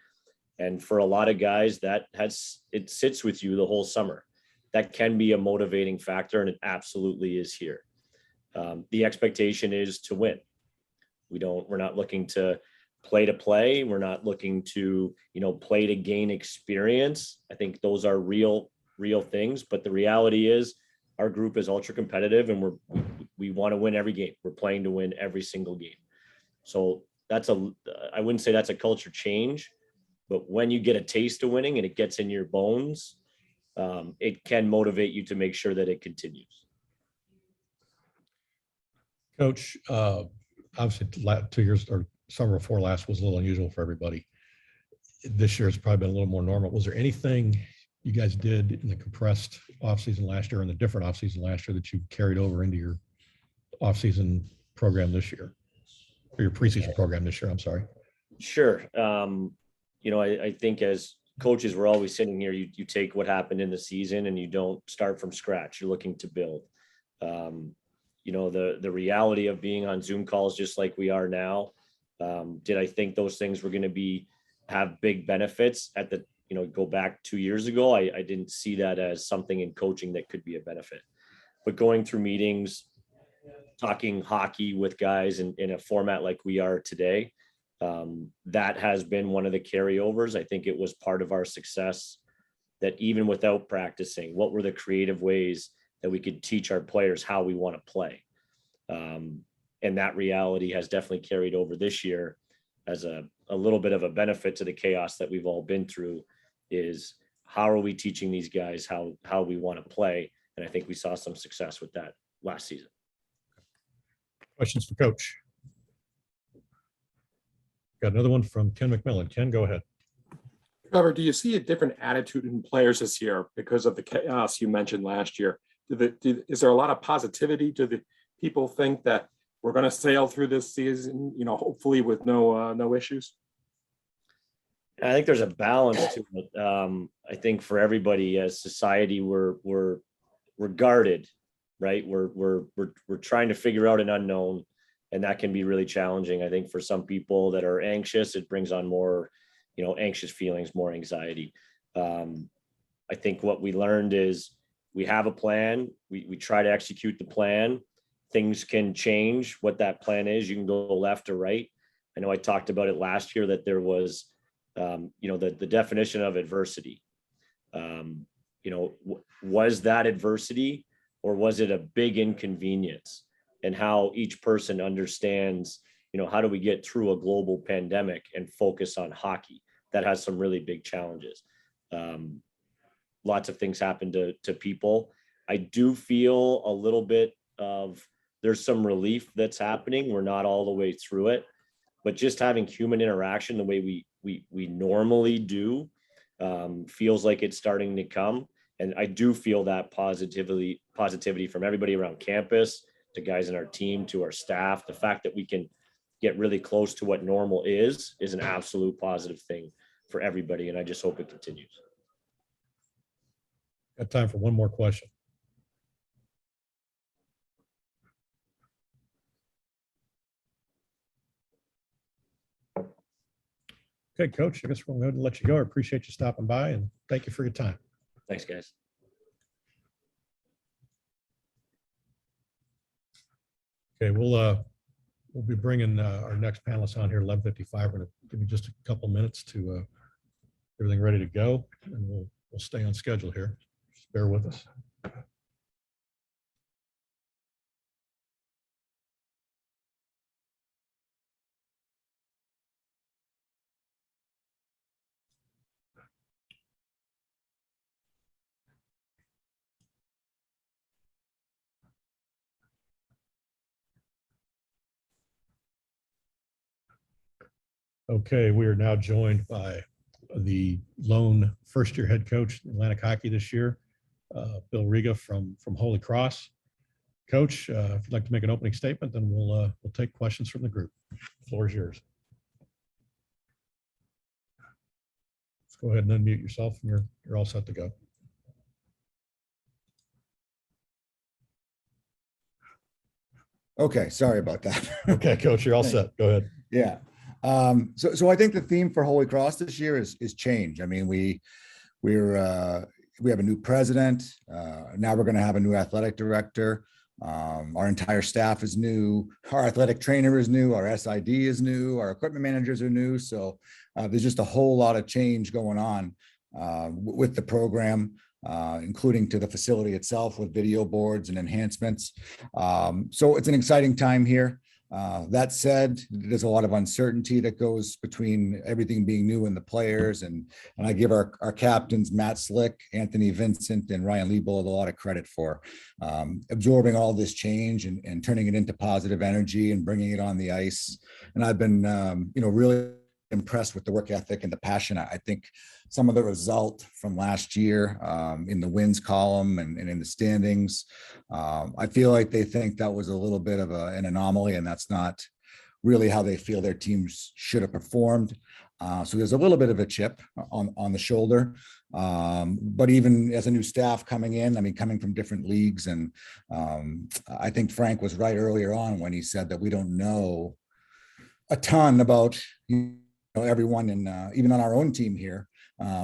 And for a lot of guys, it sits with you the whole summer. That can be a motivating factor, and it absolutely is here. The expectation is to win. We're not looking to play. We're not looking to, play to gain experience. I think those are real things. But the reality is our group is ultra competitive, and we want to win every game. We're playing to win every single game. So I wouldn't say that's a culture change, but when you get a taste of winning and it gets in your bones, it can motivate you to make sure that it continues. Coach, obviously 2 years or summer before last was a little unusual for everybody. this year has probably been a little more normal. Was there anything you guys did in the compressed offseason last year and the different offseason last year that you carried over into your offseason program this year, or your preseason program this year? I'm sorry. Sure. I think as coaches, we're always sitting here, you take what happened in the season and you don't start from scratch. You're looking to build. The reality of being on Zoom calls, just like we are now, did I think those things were going to have big benefits at the, go back 2 years ago? I didn't see that as something in coaching that could be a benefit, but going through meetings, talking hockey with guys in a format like we are today, that has been one of the carryovers. I think it was part of our success that even without practicing, what were the creative ways that we could teach our players how we want to play? And that reality has definitely carried over this year as a little bit of a benefit to the chaos that we've all been through, is how are we teaching these guys how we want to play? And I think we saw some success with that last season. Questions for Coach? Got another one from Ken Mcmillan. Ken, go ahead. Trevor, do you see a different attitude in players this year because of the chaos you mentioned last year? Is there a lot of positivity? Do the people think that we're going to sail through this season, hopefully with no issues? I think there's a balance to it. I think for everybody as society, we're guarded, right? We're trying to figure out an unknown, and that can be really challenging. I think for some people that are anxious, it brings on more, anxious feelings, more anxiety. I think what we learned is we have a plan. We try to execute the plan. Things can change what that plan is. You can go left or right. I know I talked about it last year that there was, the definition of adversity. Was that adversity or was it a big inconvenience? And how each person understands, how do we get through a global pandemic and focus on hockey? That has some really big challenges. Lots of things happen to people. I do feel a little bit of, there's some relief that's happening. We're not all the way through it, but just having human interaction the way we normally do feels like it's starting to come. And I do feel that positivity from everybody around campus, to guys in our team, to our staff. The fact that we can get really close to what normal is an absolute positive thing for everybody. And I just hope it continues. Got time for one more question. Okay, Coach, I guess we're going to let you go. I appreciate you stopping by and thank you for your time. Thanks, guys. Okay, we'll be bringing our next panelist on here, 11:55. We're going to give you just a couple minutes to everything ready to go, and we'll stay on schedule here. Just bear with us. Okay, we are now joined by the lone first-year head coach in Atlantic Hockey this year, Bill Riga from Holy Cross. Coach, if you'd like to make an opening statement, then we'll take questions from the group. The floor is yours. Let's go ahead and unmute yourself, and you're all set to go. Okay, sorry about that. Okay, Coach, you're all set. Go ahead. Yeah. So I think the theme for Holy Cross this year is change. I mean, we have a new president. Now we're going to have a new athletic director. Our entire staff is new. Our athletic trainer is new. Our SID is new. Our equipment managers are new. So there's just a whole lot of change going on with the program, including to the facility itself with video boards and enhancements. So it's an exciting time here. That said, there's a lot of uncertainty that goes between everything being new and the players. And I give our captains, Matt Slick, Anthony Vincent, and Ryan Liebold a lot of credit for absorbing all this change and turning it into positive energy and bringing it on the ice. And I've been, really impressed with the work ethic and the passion. I think some of the result from last year in the wins column and in the standings, I feel like they think that was a little bit of an anomaly, and that's not really how they feel their teams should have performed. So there's a little bit of a chip on the shoulder. But even as a new staff coming in, I mean, coming from different leagues, and I think Frank was right earlier on when he said that we don't know a ton about everyone, and even on our own team here.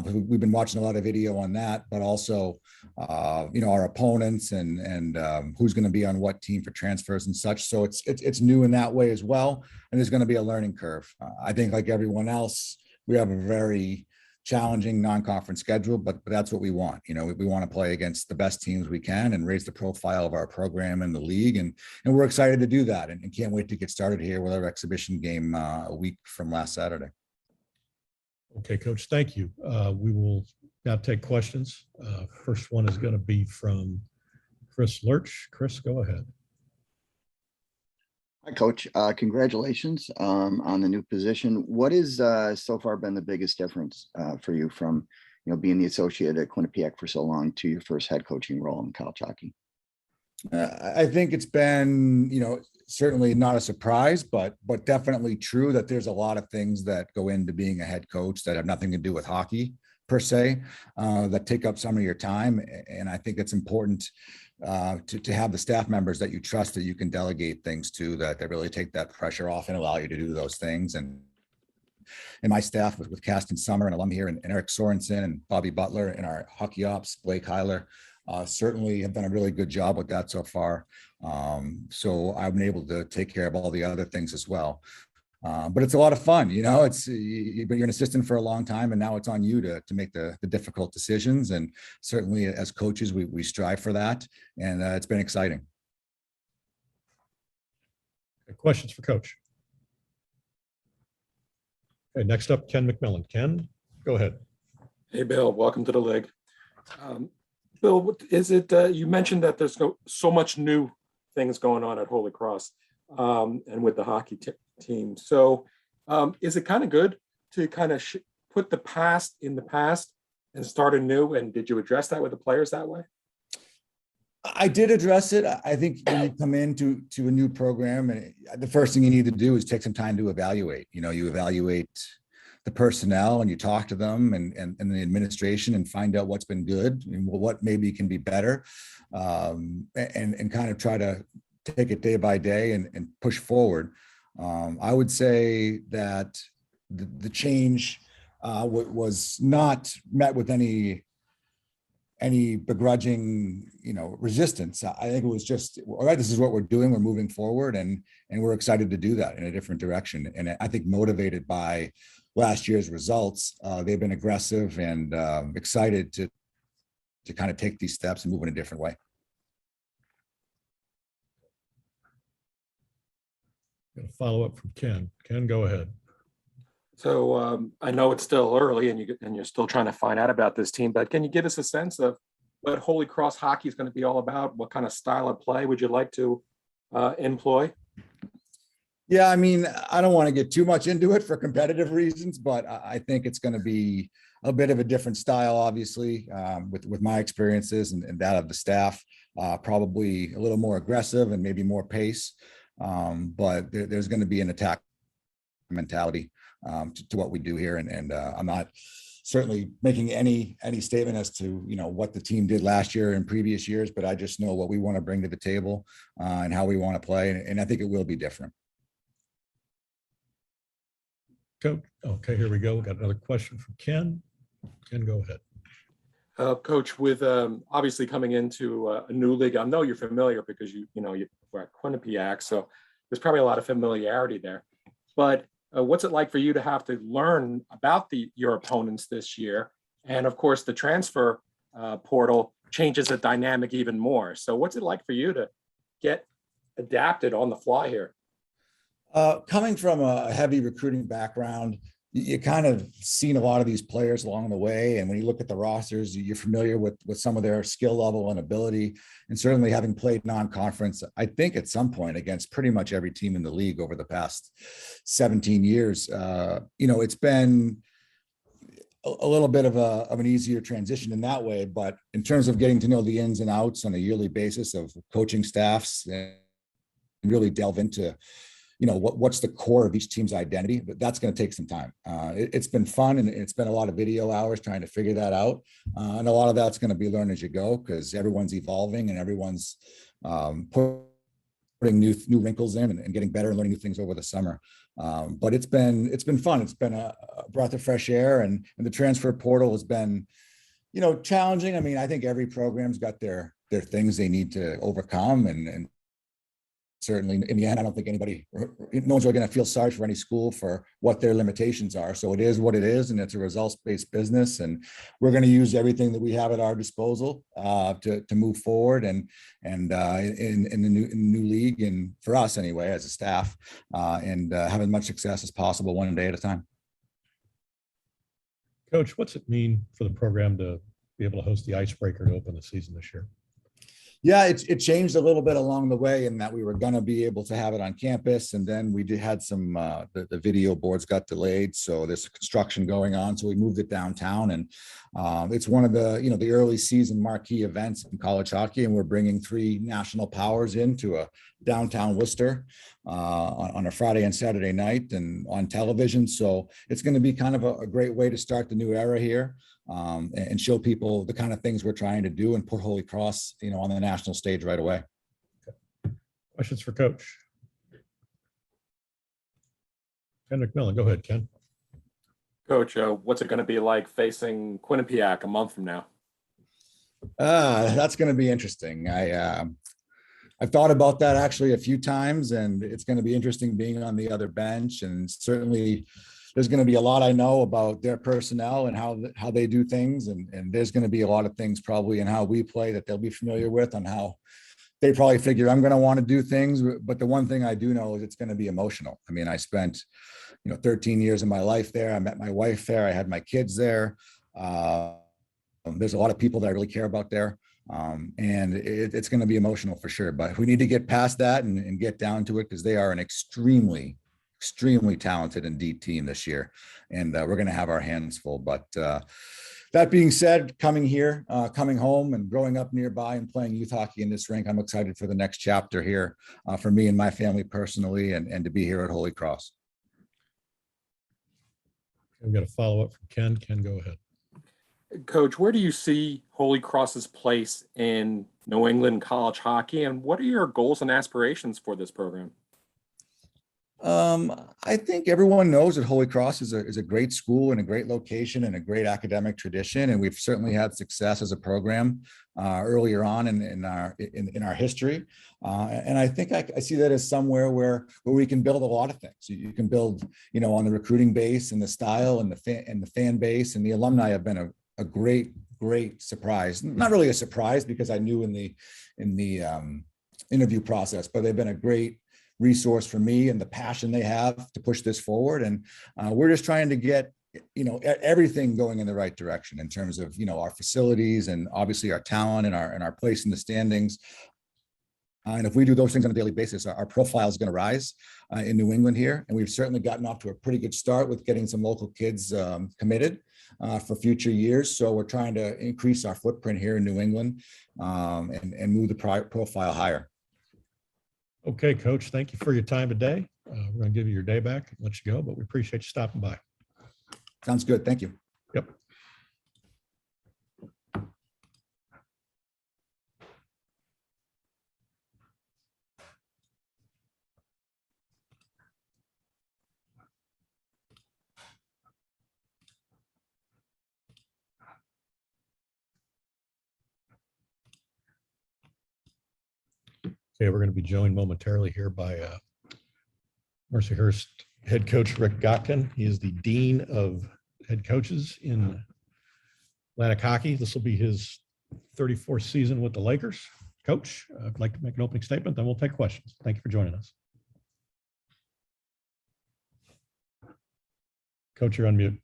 We've been watching a lot of video on that, but also, our opponents and who's going to be on what team for transfers and such. So it's new in that way as well. And there's going to be a learning curve. I think like everyone else, we have a very challenging non-conference schedule, but that's what we want. We want to play against the best teams we can and raise the profile of our program in the league. And we're excited to do that, and can't wait to get started here with our exhibition game a week from last Saturday. Okay, Coach, thank you. We will now take questions. First one is going to be from Chris Lurch. Chris, go ahead. Hi, Coach. Congratulations on the new position. What has so far been the biggest difference for you from being the associate at Quinnipiac for so long to your first head coaching role in college hockey? I think it's been, certainly not a surprise, but definitely true that there's a lot of things that go into being a head coach that have nothing to do with hockey per se, that take up some of your time. And I think it's important to have the staff members that you trust, that you can delegate things to, that really take that pressure off and allow you to do those things. And my staff with Caston Summer, an alum here, and Eric Sorensen and Bobby Butler, and our hockey ops, Blake Heiler, certainly have done a really good job with that so far. So I've been able to take care of all the other things as well. But it's a lot of fun, you're an assistant for a long time, and now it's on you to make the difficult decisions. And certainly as coaches, we strive for that. And it's been exciting. Okay, questions for Coach? Okay, next up, Ken Mcmillan. Ken, go ahead. Hey, Bill, welcome to the league. Bill, what is it? You mentioned that there's so much new things going on at Holy Cross and with the hockey team. So is it kind of good to kind of put the past in the past and start anew? And did you address that with the players that way? I did address it. I think when you come into a new program, and the first thing you need to do is take some time to evaluate. You evaluate the personnel and you talk to them and the administration and find out what's been good and what maybe can be better, and kind of try to take it day by day and push forward. I would say that the change was not met with any begrudging, resistance. I think it was just, all right, this is what we're doing. We're moving forward, and we're excited to do that in a different direction. And I think motivated by last year's results, they've been aggressive and excited to kind of take these steps and move in a different way. Got a follow-up from Ken. Ken, go ahead. So I know it's still early and you're still trying to find out about this team, but can you give us a sense of what Holy Cross hockey is going to be all about? What kind of style of play would you like to employ? Yeah, I mean, I don't want to get too much into it for competitive reasons, but I think it's going to be a bit of a different style, obviously, with my experiences and that of the staff, probably a little more aggressive and maybe more pace. But there's going to be an attack mentality to what we do here. And I'm not certainly making any statement as to, what the team did last year and previous years, but I just know what we want to bring to the table and how we want to play. And I think it will be different. Okay, here we go. We got another question from Ken. Ken, go ahead. Coach, with obviously coming into a new league, I know you're familiar because you were at Quinnipiac, so there's probably a lot of familiarity there. But what's it like for you to have to learn about your opponents this year? And of course, the transfer portal changes the dynamic even more. So what's it like for you to get adapted on the fly here? Coming from a heavy recruiting background, you kind of seen a lot of these players along the way. And when you look at the rosters, you're familiar with some of their skill level and ability. And certainly having played non-conference, I think at some point against pretty much every team in the league over the past 17 years, it's been a little bit of an easier transition in that way. But in terms of getting to know the ins and outs on a yearly basis of coaching staffs and really delve into, what's the core of each team's identity, but that's going to take some time. It's been fun, and it's been a lot of video hours trying to figure that out. And a lot of that's going to be learned as you go, because everyone's evolving and everyone's putting new wrinkles in and getting better and learning new things over the summer. But it's been fun. It's been a breath of fresh air, and the transfer portal has been, challenging. I mean, I think every program's got their things they need to overcome, and certainly in the end, I don't think no one's really going to feel sorry for any school for what their limitations are. So it is what it is, and it's a results-based business, and we're going to use everything that we have at our disposal to move forward and in the new league, and for us anyway, as a staff, and have as much success as possible one day at a time. Coach, what's it mean for the program to be able to host the Icebreaker to open the season this year? Yeah, it changed a little bit along the way in that we were going to be able to have it on campus, and then we had some the video boards got delayed, so there's construction going on, so we moved it downtown, and it's one of the the early season marquee events in college hockey, and we're bringing 3 national powers into a downtown Worcester on a Friday and Saturday night and on television. So it's going to be kind of a great way to start the new era here. And show people the kind of things we're trying to do and put Holy Cross, on the national stage right away. Questions for Coach? Ken Mcmillan, go ahead, Ken. Coach, what's it going to be like facing Quinnipiac a month from now? That's going to be interesting. I've thought about that actually a few times, and it's going to be interesting being on the other bench, and certainly there's going to be a lot I know about their personnel and how they do things. And there's going to be a lot of things probably in how we play that they'll be familiar with, on how they probably figure I'm going to want to do things. But the one thing I do know is it's going to be emotional. I mean, I spent, 13 years of my life there. I met my wife there. I had my kids there. There's a lot of people that I really care about there. And it's going to be emotional for sure. But we need to get past that and get down to it, because they are an extremely talented and deep team this year, and we're going to have our hands full. But that being said, coming home and growing up nearby and playing youth hockey in this rink, I'm excited for the next chapter here for me and my family personally, and to be here at Holy Cross. I've got a follow-up from Ken. Ken, go ahead. Coach, where do you see Holy Cross's place in New England college hockey, and what are your goals and aspirations for this program? I think everyone knows that Holy Cross is a great school and a great location and a great academic tradition, and we've certainly had success as a program earlier on in our history. And I think I see that as somewhere where we can build a lot of things. You can build, on the recruiting base and the style and the fan base, and the alumni have been a great surprise. Not really a surprise, because I knew in the interview process, but they've been a great resource for me and the passion they have to push this forward. And we're just trying to get, everything going in the right direction in terms of, our facilities and obviously our talent and our place in the standings. And if we do those things on a daily basis, our profile is going to rise in New England here. And we've certainly gotten off to a pretty good start with getting some local kids committed for future years. So we're trying to increase our footprint here in New England and move the profile higher. Okay, Coach, thank you for your time today. We're going to give you your day back and let you go, but we appreciate you stopping by. Sounds good. Thank you. Yep. Okay, we're going to be joined momentarily here by Mercyhurst head coach Rick Gotkin. He is the dean of head coaches in Atlantic hockey. This will be his 34th season with the Lakers. Coach, I'd like to make an opening statement, then we'll take questions. Thank you for joining us. Coach, you're on mute.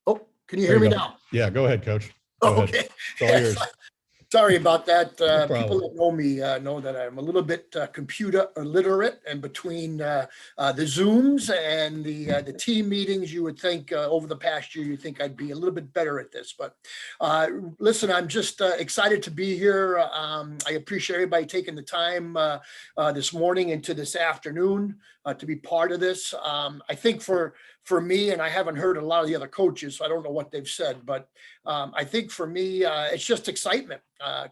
Oh, can you There hear me go. now? Yeah, go ahead, Coach. Go ahead. Okay. It's all yours. Sorry about that. problem. People that know me know that I'm a little bit computer illiterate, and between the Zooms and the team meetings, you would think over the past year, you think I'd be a little bit better at this. But listen, I'm just excited to be here. I appreciate everybody taking the time this morning into this afternoon to be part of this. I think for me, and I haven't heard a lot of the other coaches, so I don't know what they've said, but I think for me, it's just excitement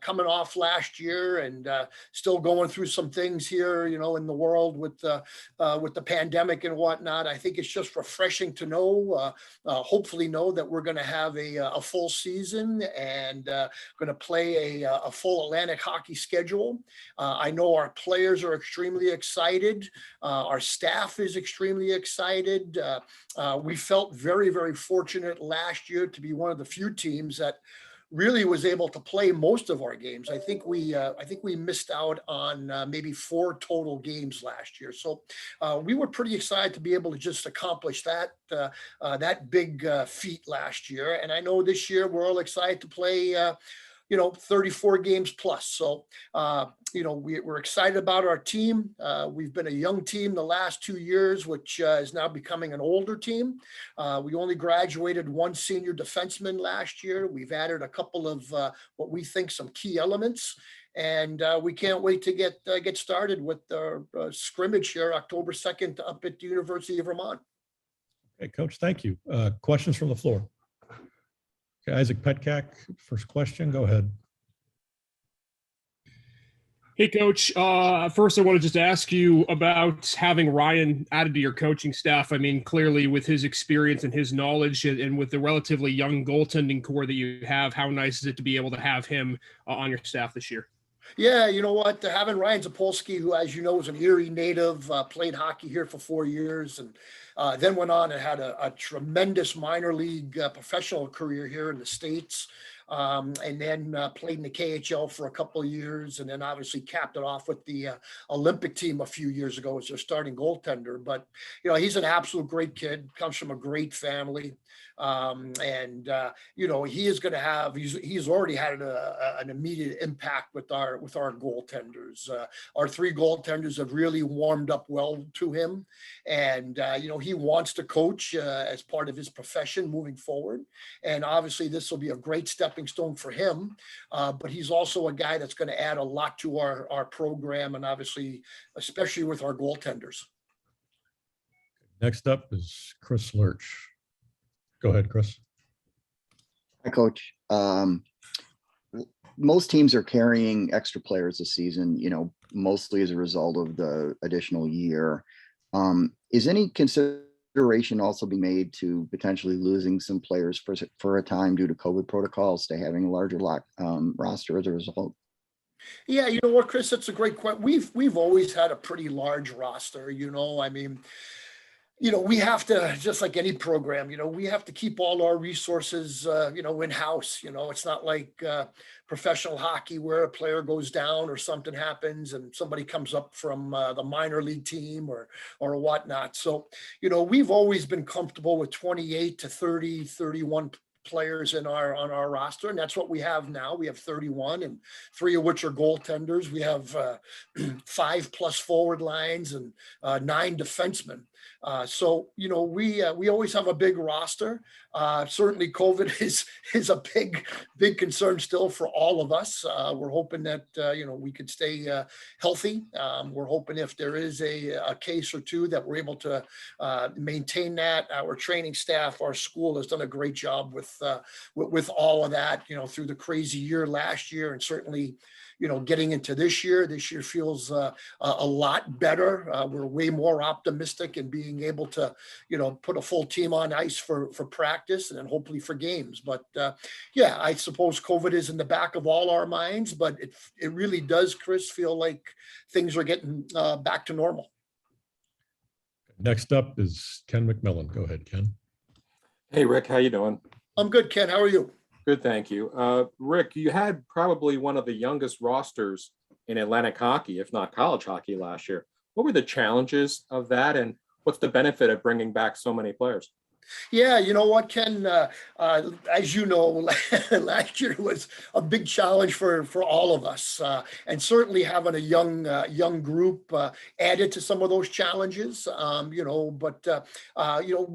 coming off last year and still going through some things here, you know, in the world with the pandemic and whatnot. I think it's just refreshing to know, hopefully know that we're going to have a full season and going to play a full Atlantic hockey schedule. I know our players are extremely excited. Our staff is extremely excited. We felt very, very fortunate last year to be one of the few teams that really was able to play most of our games. I think we missed out on maybe 4 total games last year. So we were pretty excited to be able to just accomplish that big feat last year. And I know this year we're all excited to play 34 games plus. So, we're excited about our team. We've been a young team the last 2 years, which is now becoming an older team. We only graduated 1 senior defenseman last year. We've added a couple of what we think some key elements. And we can't wait to get started with our scrimmage here October 2nd up at the University of Vermont. Okay, Coach, thank you. Questions from the floor? Okay, Isaac Petcack, first question, go ahead. Hey, Coach. First, I want to just ask you about having Ryan added to your coaching staff. I mean, clearly with his experience and his knowledge and with the relatively young goaltending core that you have, how nice is it to be able to have him on your staff this year? Yeah, you know what? Having Ryan Zapolsky, who, as you know, is an Erie native, played hockey here for 4 years, and then went on and had a tremendous minor league professional career here in the States. And then played in the KHL for a couple of years, and then obviously capped it off with the Olympic team a few years ago as their starting goaltender. But, he's an absolute great kid, comes from a great family. He is going to have, he's already had an immediate impact with our goaltenders. Our 3 goaltenders have really warmed up well to him. And, he wants to coach as part of his profession moving forward. And obviously this will be a great stepping stone for him. But he's also a guy that's going to add a lot to our program, and obviously, especially with our goaltenders. Next up is Chris Lurch. Go ahead, Chris. Hi, Coach. Most teams are carrying extra players this season, mostly as a result of the additional year. Is any consideration also be made to potentially losing some players for a time due to COVID protocols to having a larger roster as a result? Yeah, you know what, Chris, that's a great question. We've always had a pretty large roster, I mean, we have to, just like any program, we have to keep all our resources, in-house. It's not like professional hockey where a player goes down or something happens and somebody comes up from the minor league team or whatnot. So, we've always been comfortable with 28 to 30, 31 players on our roster, and that's what we have now. We have 31, and 3 of which are goaltenders. We have 5+ forward lines and 9 defensemen. So we always have a big roster. Certainly COVID is a big concern still for all of us. We're hoping that we could stay healthy. We're hoping if there is a case or 2 that we're able to maintain that. Our training staff, our school has done a great job with all of that, through the crazy year last year, and certainly getting into this year feels a lot better. We're way more optimistic in being able to, put a full team on ice for practice and then hopefully for games. But yeah, I suppose COVID is in the back of all our minds, but it really does, Chris, feel like things are getting back to normal. Next up is Ken Mcmillan. Go ahead, Ken. Hey, Rick, how you doing? I'm good, Ken. How are you? Good, thank you. Rick, you had probably one of the youngest rosters in Atlantic hockey, if not college hockey last year. What were the challenges of that, and what's the benefit of bringing back so many players? Yeah, you know what, Ken? As you know, last year was a big challenge for all of us, and certainly having a young group added to some of those challenges. We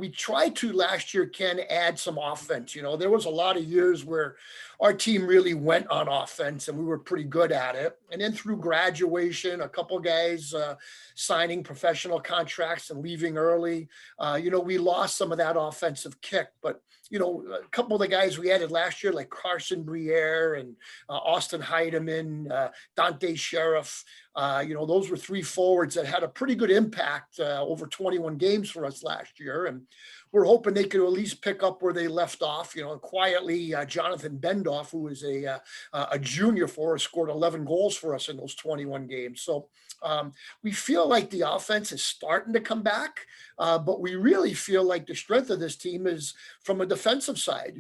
tried to last year, Ken, add some offense. You know, there was a lot of years where our team really went on offense, and we were pretty good at it. And then through graduation, a couple guys signing professional contracts and leaving early, we lost some of that offensive kick. But a couple of the guys we added last year, like Carson Briere and Austin Heidemann, Dante Sheriff, those were three forwards that had a pretty good impact over 21 games for us last year. And we're hoping they could at least pick up where they left off. Quietly, Jonathan Bendoff, who is a junior for us, scored 11 goals for us in those 21 games. So we feel like the offense is starting to come back, but we really feel like the strength of this team is from a defensive side.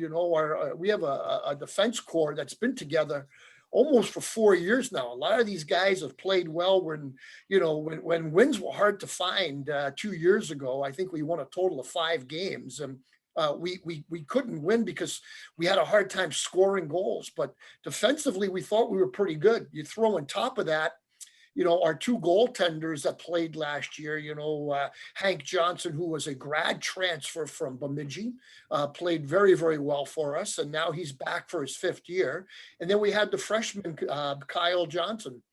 We have a defense core that's been together almost for 4 years now. A lot of these guys have played well when wins were hard to find 2 years ago. I think we won a total of 5 games, and we couldn't win because we had a hard time scoring goals. But defensively, we thought we were pretty good. You throw on top of that, our 2 goaltenders that played last year, Hank Johnson, who was a grad transfer from Bemidji, played very, very well for us. And now he's back for his 5th year. And then we had the freshman, Kyle Johnson,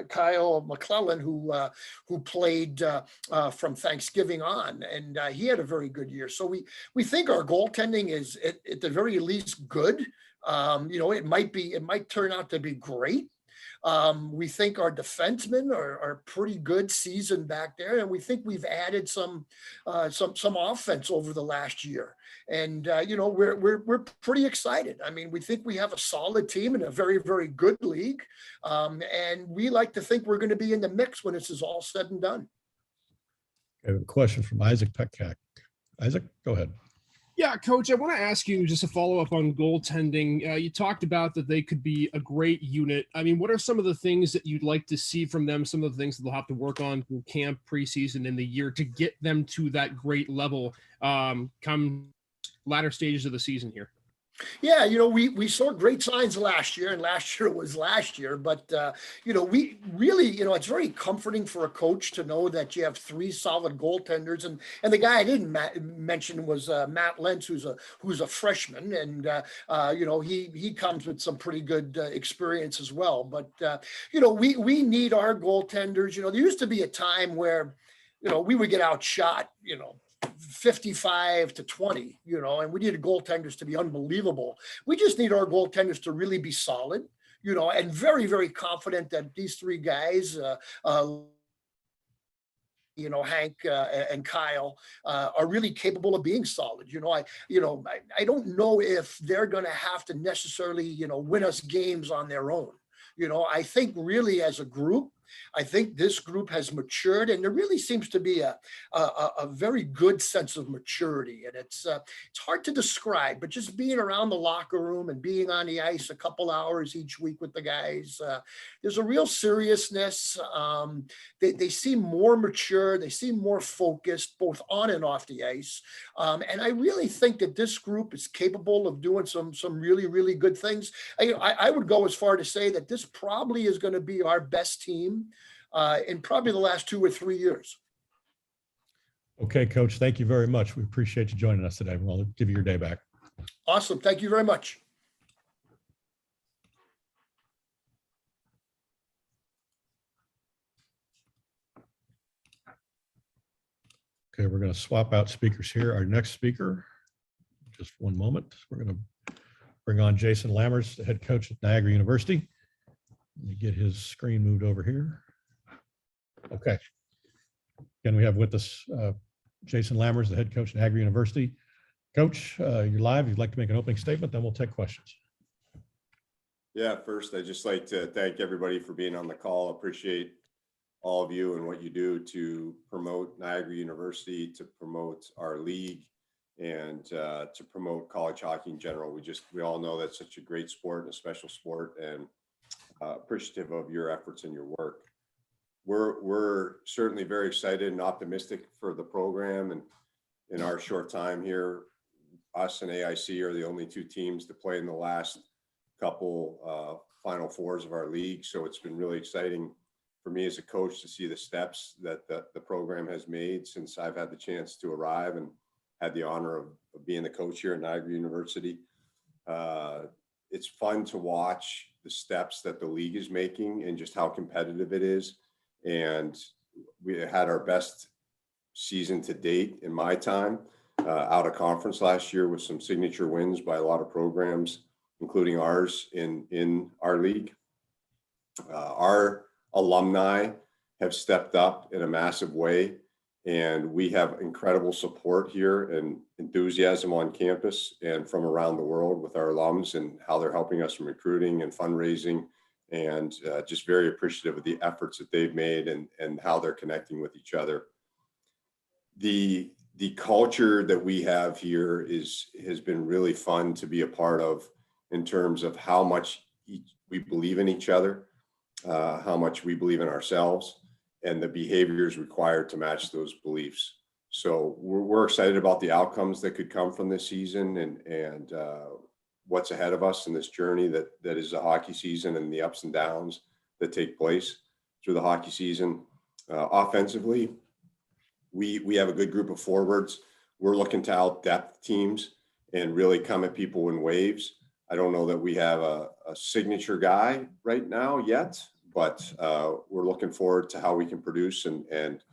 Kyle McClellan, who played from Thanksgiving on, and he had a very good year. So we think our goaltending is at the very least good. It might turn out to be great. We think our defensemen are pretty good, seasoned back there, and we think we've added some offense over the last year. And we're pretty excited. I mean, we think we have a solid team in a very, very good league, and we like to think we're going to be in the mix when this is all said and done. I have a question from Isaac Petkak. Isaac, go ahead. Yeah, Coach, I want to ask you just a follow-up on goaltending. You talked about that they could be a great unit. I mean, what are some of the things that you'd like to see from them, some of the things that they'll have to work on through camp, preseason, in the year to get them to that great level come latter stages of the season here? Yeah, we saw great signs last year, and last year was last year. But, we really, it's very comforting for a coach to know that you have 3 solid goaltenders. And the guy I didn't mention was Matt Lentz, who's a freshman. And, he comes with some pretty good experience as well. But, we need our goaltenders. There used to be a time where, we would get outshot, 55-20, and we needed goaltenders to be unbelievable. We just need our goaltenders to really be solid, and very, very confident that these 3 guys, Hank and Kyle, are really capable of being solid. I don't know if they're going to have to necessarily, win us games on their own. I think really as a group, I think this group has matured, and there really seems to be a very good sense of maturity. And it's hard to describe, but just being around the locker room and being on the ice a couple hours each week with the guys, there's a real seriousness. They seem more mature. They seem more focused, both on and off the ice. And I really think that this group is capable of doing some really, really good things. I would go as far to say that this probably is going to be our best team in probably the last 2 or 3 years. Okay, Coach, thank you very much. We appreciate you joining us today. We'll give you your day back. Awesome. Thank you very much. Okay, we're going to swap out speakers here. Our next speaker, just one moment. We're going to bring on Jason Lammers, the head coach at Niagara University. Let me get his screen moved over here. Okay. Again, we have with us Jason Lammers, the head coach at Niagara University. Coach, you're live. You'd like to make an opening statement, then we'll take questions. Yeah, first, I'd just like to thank everybody for being on the call. Appreciate all of you and what you do to promote Niagara University, to promote our league, and to promote college hockey in general. We all know that's such a great sport and a special sport, and appreciative of your efforts and your work. We're certainly very excited and optimistic for the program, and in our short time here, us and AIC are the only two teams to play in the last couple Final Fours of our league. So it's been really exciting for me as a coach to see the steps that the program has made since I've had the chance to arrive and had the honor of being the coach here at Niagara University. It's fun to watch the steps that the league is making and just how competitive it is. And we had our best season to date in my time out of conference last year with some signature wins by a lot of programs, including ours in our league. Our alumni have stepped up in a massive way, and we have incredible support here and enthusiasm on campus and from around the world with our alums and how they're helping us in recruiting and fundraising, and just very appreciative of the efforts that they've made and how they're connecting with each other. The culture that we have here has been really fun to be a part of in terms of how much we believe in each other, how much we believe in ourselves, and the behaviors required to match those beliefs. So we're excited about the outcomes that could come from this season and what's ahead of us in this journey that is the hockey season and the ups and downs that take place through the hockey season. Offensively, we have a good group of forwards. We're looking to out-depth teams and really come at people in waves. I don't know that we have a signature guy right now yet, but we're looking forward to how we can produce and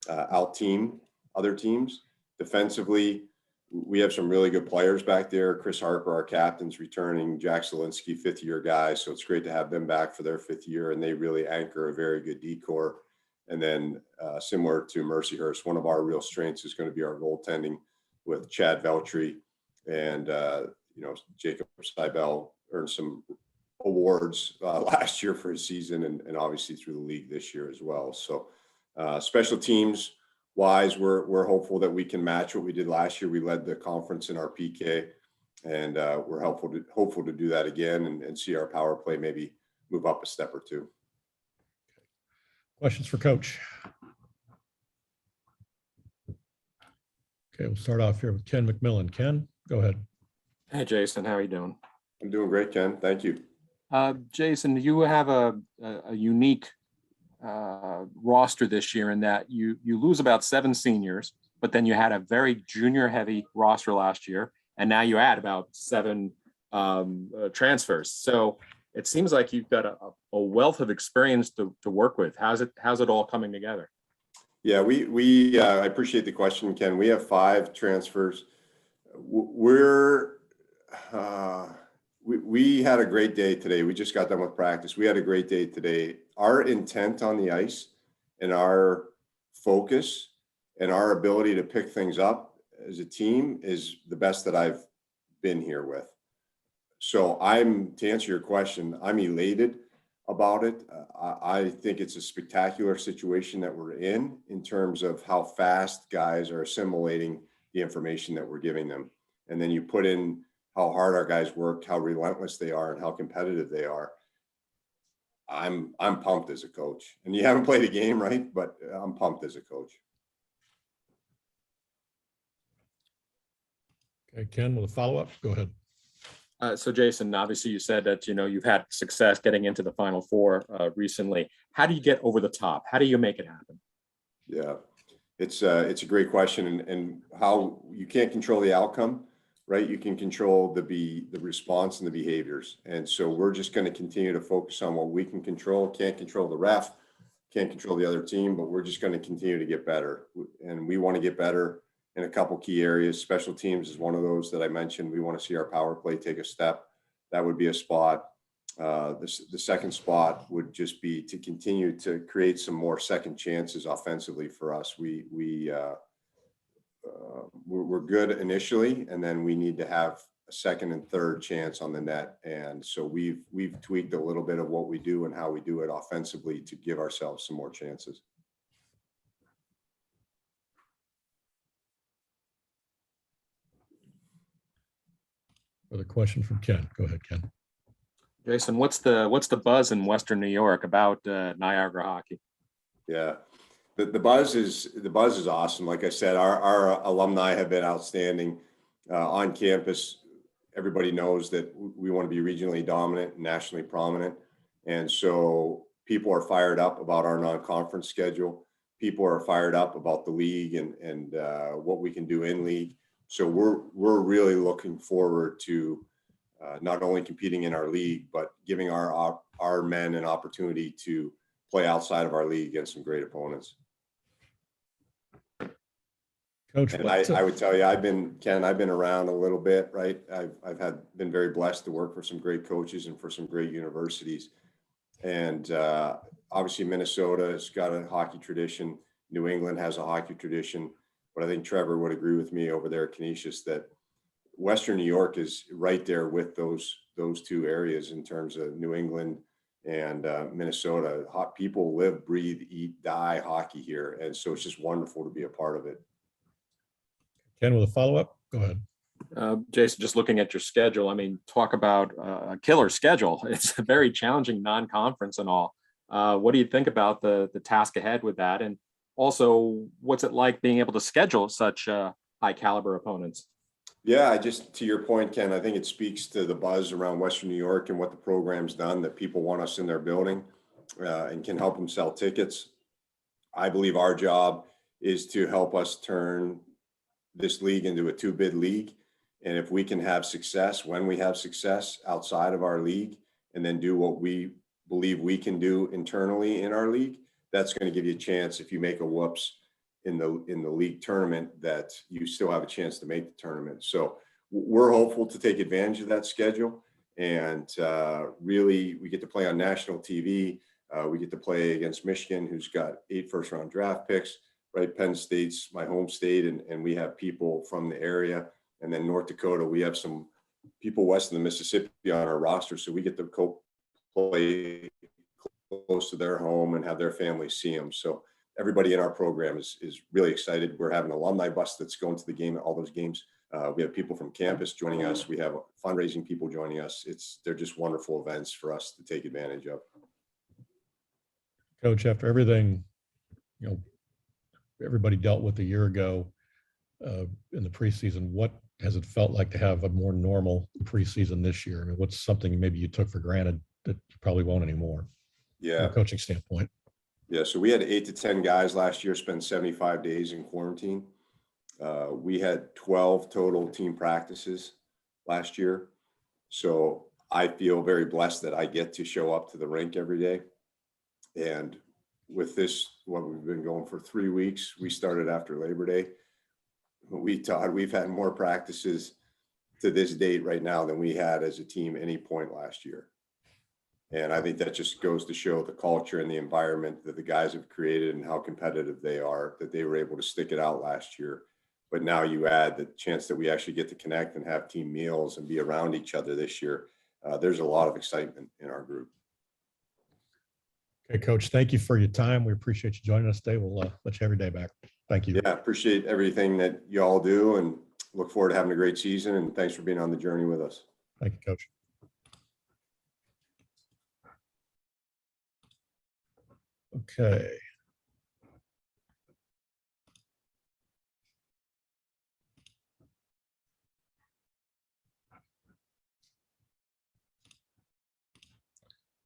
out-team other teams. Defensively, we have some really good players back there. Chris Harper, our captain's returning. Jack Zielinski, fifth-year guy. So it's great to have them back for their fifth year, and they really anchor a very good decor. And then similar to Mercyhurst, one of our real strengths is going to be our goaltending with Chad Veltri and Jacob Seibel earned some awards last year for his season and obviously through the league this year as well. So special teams wise, we're hopeful that we can match what we did last year. We led the conference in our PK, and we're hopeful to do that again and see our power play maybe move up a step or two. Questions for Coach? Okay, we'll start off here with Ken Mcmillan. Ken, go ahead. Hey, Jason, how are you doing? I'm doing great, Ken. Thank you. Jason, you have a unique roster this year in that you lose about 7 seniors, but then you had a very junior heavy roster last year, and now you add about 7 transfers. So it seems like you've got a wealth of experience to work with. How's it all coming together? Yeah, I appreciate the question, Ken. We have 5 transfers. We had a great day today. We just got done with practice. We had a great day today. Our intent on the ice and our focus and our ability to pick things up as a team is the best that I've been here with. So to answer your question, I'm elated about it. I think it's a spectacular situation that we're in terms of how fast guys are assimilating the information that we're giving them. And then you put in how hard our guys work, how relentless they are, and how competitive they are. I'm pumped as a coach. And you haven't played a game, right? But I'm pumped as a coach. Okay, Ken, with a follow-up, go ahead. So Jason, obviously you said that, you've had success getting into the Final Four recently. How do you get over the top? How do you make it happen? Yeah, it's a great question, and how you can't control the outcome, right? You can control the response and the behaviors. And so we're just going to continue to focus on what we can control. Can't control the ref, can't control the other team, but we're just going to continue to get better. And we want to get better in a couple key areas. Special teams is one of those that I mentioned. We want to see our power play take a step. That would be a spot. The second spot would just be to continue to create some more second chances offensively for us. We're good initially, and then we need to have a second and third chance on the net. And so we've tweaked a little bit of what we do and how we do it offensively to give ourselves some more chances. Another question from Ken. Go ahead, Ken. Jason, what's the buzz in Western New York about Niagara hockey? Yeah, the buzz is awesome. Like I said, our alumni have been outstanding on campus. Everybody knows that we want to be regionally dominant, nationally prominent, and so people are fired up about our non-conference schedule. People are fired up about the league and what we can do in league. So we're really looking forward to not only competing in our league, but giving our men an opportunity to play outside of our league against some great opponents. Coach, and I would tell you, I've been around a little bit, right? I've been very blessed to work for some great coaches and for some great universities. And obviously Minnesota has got a hockey tradition. New England has a hockey tradition. But I think Trevor would agree with me over there at Canisius that Western New York is right there with those two areas in terms of New England and Minnesota. People live, breathe, eat, die hockey here. And so it's just wonderful to be a part of it. Ken, with a follow-up? Go ahead. Jason, just looking at your schedule, I mean, talk about a killer schedule. It's a very challenging non-conference and all. What do you think about the task ahead with that? And also, what's it like being able to schedule such high caliber opponents? Yeah, to your point, Ken, I think it speaks to the buzz around Western New York and what the program's done, that people want us in their building and can help them sell tickets. I believe our job is to help us turn this league into a two-bid league. And if we can have success, when we have success outside of our league, and then do what we believe we can do internally in our league, that's going to give you a chance, if you make a whoops in the league tournament, that you still have a chance to make the tournament. So we're hopeful to take advantage of that schedule. And really, we get to play on national TV. We get to play against Michigan, who's got 8 first-round draft picks, right? Penn State's my home state, and we have people from the area. And then North Dakota, we have some people west of the Mississippi on our roster. So we get to play close to their home and have their families see them. So everybody in our program is really excited. We're having an alumni bus that's going to the game, all those games. We have people from campus joining us. We have fundraising people joining us. They're just wonderful events for us to take advantage of. Coach, after everything, everybody dealt with a year ago in the preseason, what has it felt like to have a more normal preseason this year? I mean, what's something maybe you took for granted that you probably won't anymore? Yeah. From a coaching standpoint. Yeah. So we had 8 to 10 guys last year spend 75 days in quarantine. We had 12 total team practices last year. So I feel very blessed that I get to show up to the rink every day. And with this, what we've been going for 3 weeks, we started after Labor Day. We've had more practices to this date right now than we had as a team any point last year. And I think that just goes to show the culture and the environment that the guys have created and how competitive they are, that they were able to stick it out last year. But now you add the chance that we actually get to connect and have team meals and be around each other this year. There's a lot of excitement in our group. Okay, Coach, thank you for your time. We appreciate you joining us today. We'll let you have your day back. Thank you. Yeah, appreciate everything that you all do and look forward to having a great season. And thanks for being on the journey with us. Thank you, Coach. Okay.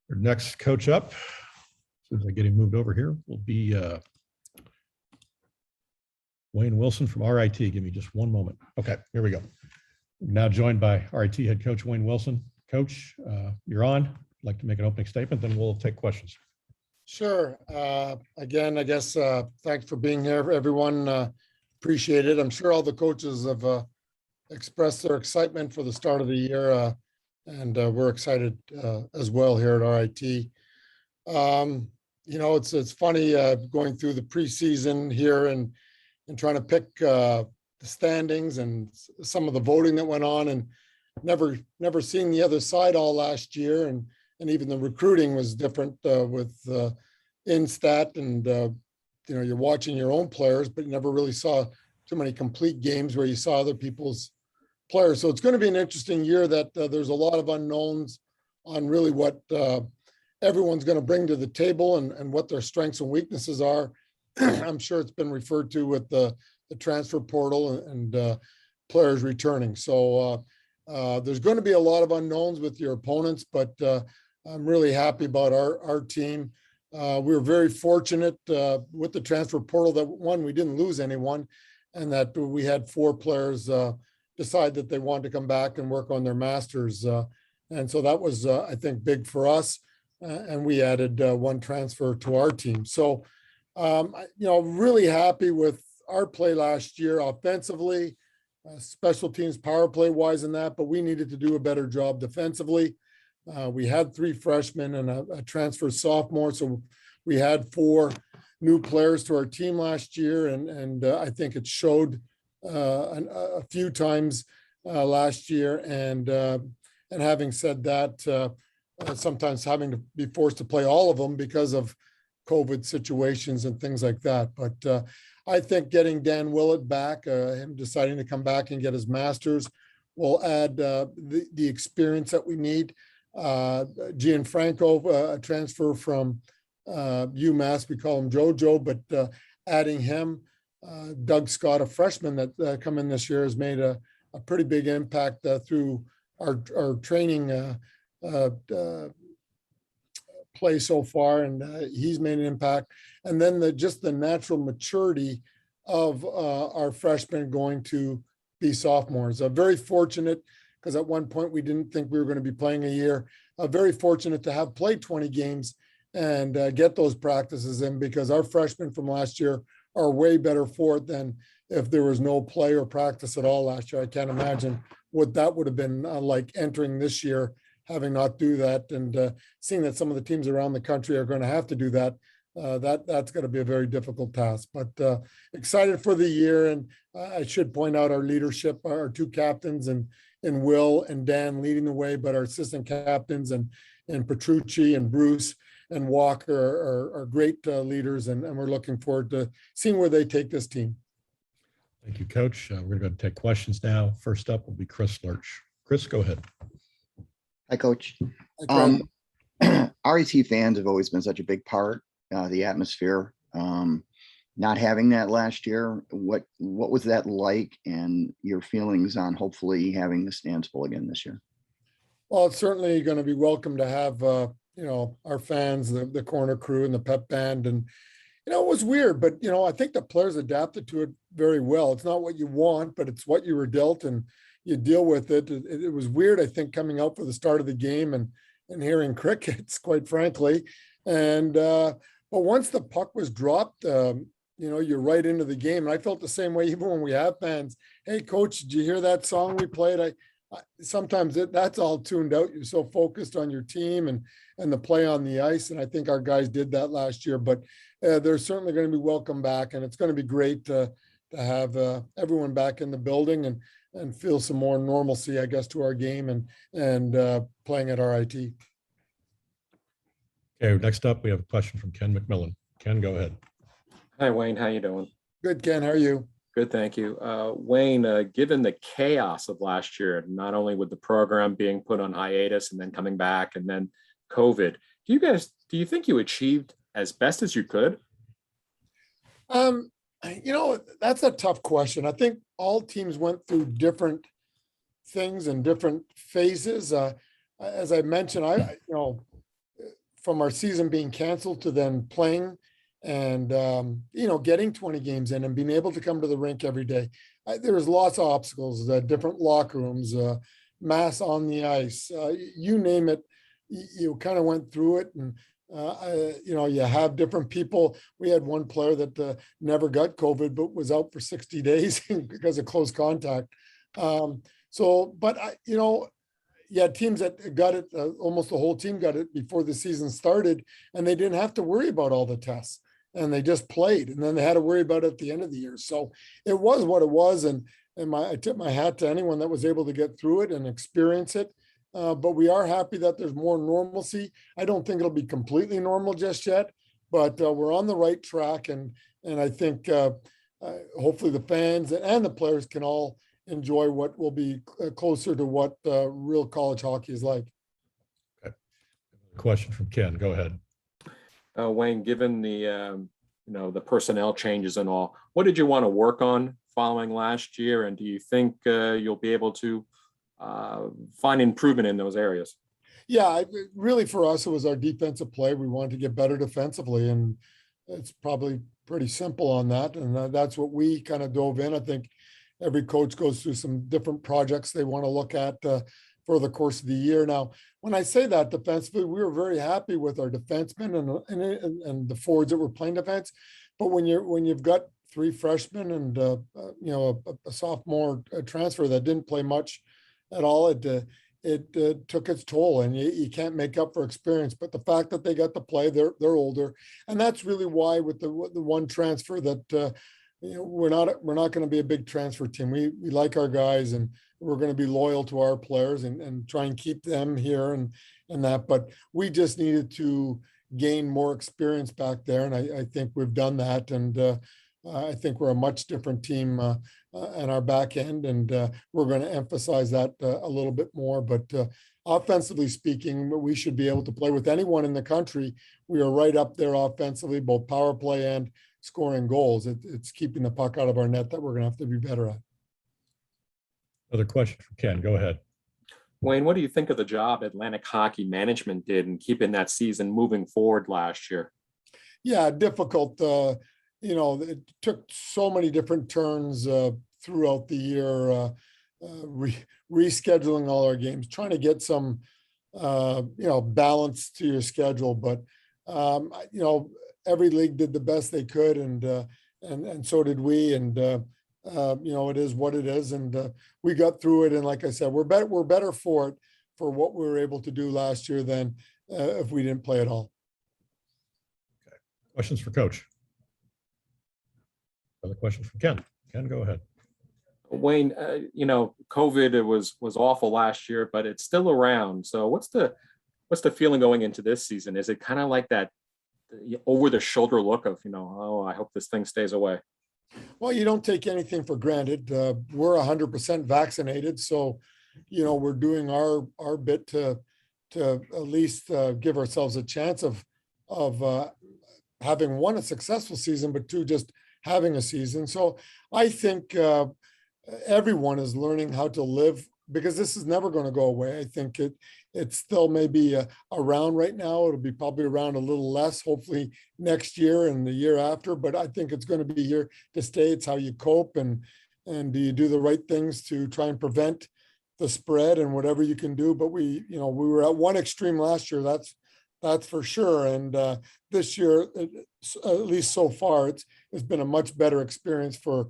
Our next coach up, as soon as I get him moved over here, will be Wayne Wilson from RIT. Give me just one moment. Okay, here we go. We're now joined by RIT head coach Wayne Wilson. Coach, you're on. I'd like to make an opening statement, then we'll take questions. Sure. Again, I guess thanks for being here, everyone. Appreciate it. I'm sure all the coaches have expressed their excitement for the start of the year, and we're excited as well here at RIT. It's funny going through the preseason here and trying to pick the standings and some of the voting that went on, and never seeing the other side all last year, and even the recruiting was different with Instat, and you're watching your own players, but you never really saw too many complete games where you saw other people's players. So it's going to be an interesting year that there's a lot of unknowns on really what everyone's going to bring to the table and what their strengths and weaknesses are. I'm sure it's been referred to with the transfer portal and players returning. So there's going to be a lot of unknowns with your opponents, but I'm really happy about our team. We were very fortunate with the transfer portal that one, we didn't lose anyone, and that we had 4 players decide that they wanted to come back and work on their masters. And so that was, I think, big for us. And we added 1 transfer to our team. So, really happy with our play last year offensively, special teams, power play wise and that, but we needed to do a better job defensively. We had 3 freshmen and a transfer sophomore. So we had 4 new players to our team last year. And I think it showed a few times last year. And having said that, sometimes having to be forced to play all of them because of COVID situations and things like that. But I think getting Dan Willett back, him deciding to come back and get his master's, will add the experience that we need. Gianfranco, a transfer from UMass, we call him JoJo, but adding him, Doug Scott, a freshman that come in this year, has made a pretty big impact through our training play so far, and he's made an impact. And then just the natural maturity of our freshmen going to be sophomores. Very fortunate, because at one point we didn't think we were going to be playing a year. Very fortunate to have played 20 games and get those practices in, because our freshmen from last year are way better for it than if there was no play or practice at all last year. I can't imagine what that would have been like entering this year, having not do that, and seeing that some of the teams around the country are going to have to do that. That's going to be a very difficult task, but excited for the year. And I should point out our leadership, our 2 captains, and Will and Dan leading the way, but our assistant captains and Petrucci and Bruce and Walker are great leaders, and we're looking forward to seeing where they take this team. Thank you, Coach. We're going to take questions now. First up will be Chris Lurch. Chris, go ahead. Hi, Coach. Hi, RET fans have always been such a big part, the atmosphere. Not having that last year, what was that like, and your feelings on hopefully having the stands full again this year? Well, it's certainly going to be welcome to have, our fans, the corner crew and the pep band. And, it was weird, but, I think the players adapted to it very well. It's not what you want, but it's what you were dealt, and you deal with it. It was weird, I think, coming out for the start of the game and hearing crickets, quite frankly. And, but once the puck was dropped, you're right into the game. And I felt the same way, even when we have fans. Hey, Coach, did you hear that song we played? Sometimes that's all tuned out. You're so focused on your team and the play on the ice. And I think our guys did that last year, but they're certainly going to be welcome back. And it's going to be great to have everyone back in the building and feel some more normalcy, I guess, to our game and playing at RIT. Okay, next up, we have a question from Ken Mcmillan. Ken, go ahead. Hi, Wayne. How you doing? Good, Ken. How are you? Good, thank you. Wayne, given the chaos of last year, not only with the program being put on hiatus and then coming back and then COVID, do you think you achieved as best as you could? That's a tough question. I think all teams went through different things and different phases. As I mentioned, from our season being canceled to then playing and, getting 20 games in and being able to come to the rink every day. There was lots of obstacles, different locker rooms, mass on the ice, you name it, you kind of went through it. And, you have different people. We had one player that never got COVID, but was out for 60 days because of close contact. You had teams that got it, almost the whole team got it before the season started, and they didn't have to worry about all the tests, and they just played, and then they had to worry about it at the end of the year. So it was what it was. And I tip my hat to anyone that was able to get through it and experience it. But we are happy that there's more normalcy. I don't think it'll be completely normal just yet, but we're on the right track. And I think hopefully the fans and the players can all enjoy what will be closer to what real college hockey is like. Question from Ken. Go ahead. Wayne, given the the personnel changes and all, what did you want to work on following last year, and do you think you'll be able to find improvement in those areas? Yeah, really for us, it was our defensive play. We wanted to get better defensively, and it's probably pretty simple on that. And that's what we kind of dove in. I think every coach goes through some different projects they want to look at for the course of the year. Now, when I say that defensively, we were very happy with our defensemen and the forwards that were playing defense. But when you've got 3 freshmen and a sophomore transfer that didn't play much at all, it took its toll, and you can't make up for experience. But the fact that they got to play, they're older, and that's really why with the one transfer that we're not going to be a big transfer team. We like our guys, and we're going to be loyal to our players and try and keep them here and that. But we just needed to gain more experience back there, and I think we've done that. And I think we're a much different team on our back end, and we're going to emphasize that a little bit more. But offensively speaking, we should be able to play with anyone in the country. We are right up there offensively, both power play and scoring goals. It's keeping the puck out of our net that we're going to have to be better at. Another question from Ken. Go ahead. Wayne, what do you think of the job Atlantic Hockey management did in keeping that season moving forward last year? Yeah, difficult. It took so many different turns throughout the year, rescheduling all our games, trying to get some, balance to your schedule. But, every league did the best they could, and so did we. And, it is what it is. And we got through it. And like I said, we're better for it, for what we were able to do last year than if we didn't play at all. Okay. Questions for Coach? Another question from Ken. Ken, go ahead. Wayne, COVID was awful last year, but it's still around. So what's the feeling going into this season? Is it kind of like that over the shoulder look of, I hope this thing stays away? Well, you don't take anything for granted. We're 100% vaccinated. So, we're doing our bit to at least give ourselves a chance of having, one, a successful season, but 2, just having a season. So I think everyone is learning how to live, because this is never going to go away. I think it's still maybe around right now. It'll be probably around a little less, hopefully next year and the year after. But I think it's going to be here to stay. It's how you cope, and do you do the right things to try and prevent the spread, and whatever you can do. But we were at one extreme last year. That's for sure. And this year, at least so far, it's been a much better experience for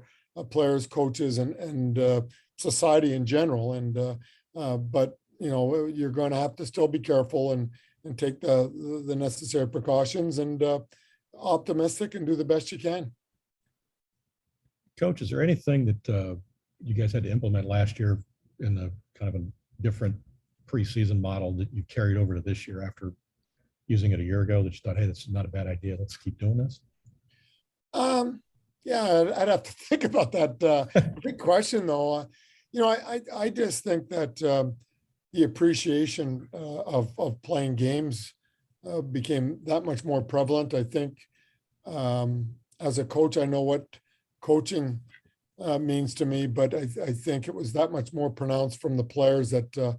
players, coaches, and society in general. And but you're going to have to still be careful and take the necessary precautions, and optimistic, and do the best you can. Coach, is there anything that you guys had to implement last year in the kind of a different preseason model that you carried over to this year after using it a year ago, that you thought, hey, this is not a bad idea, let's keep doing this? Yeah, I'd have to think about that. Big question, though. I just think that the appreciation of playing games became that much more prevalent. I think as a coach, I know what coaching means to me, but I think it was that much more pronounced from the players that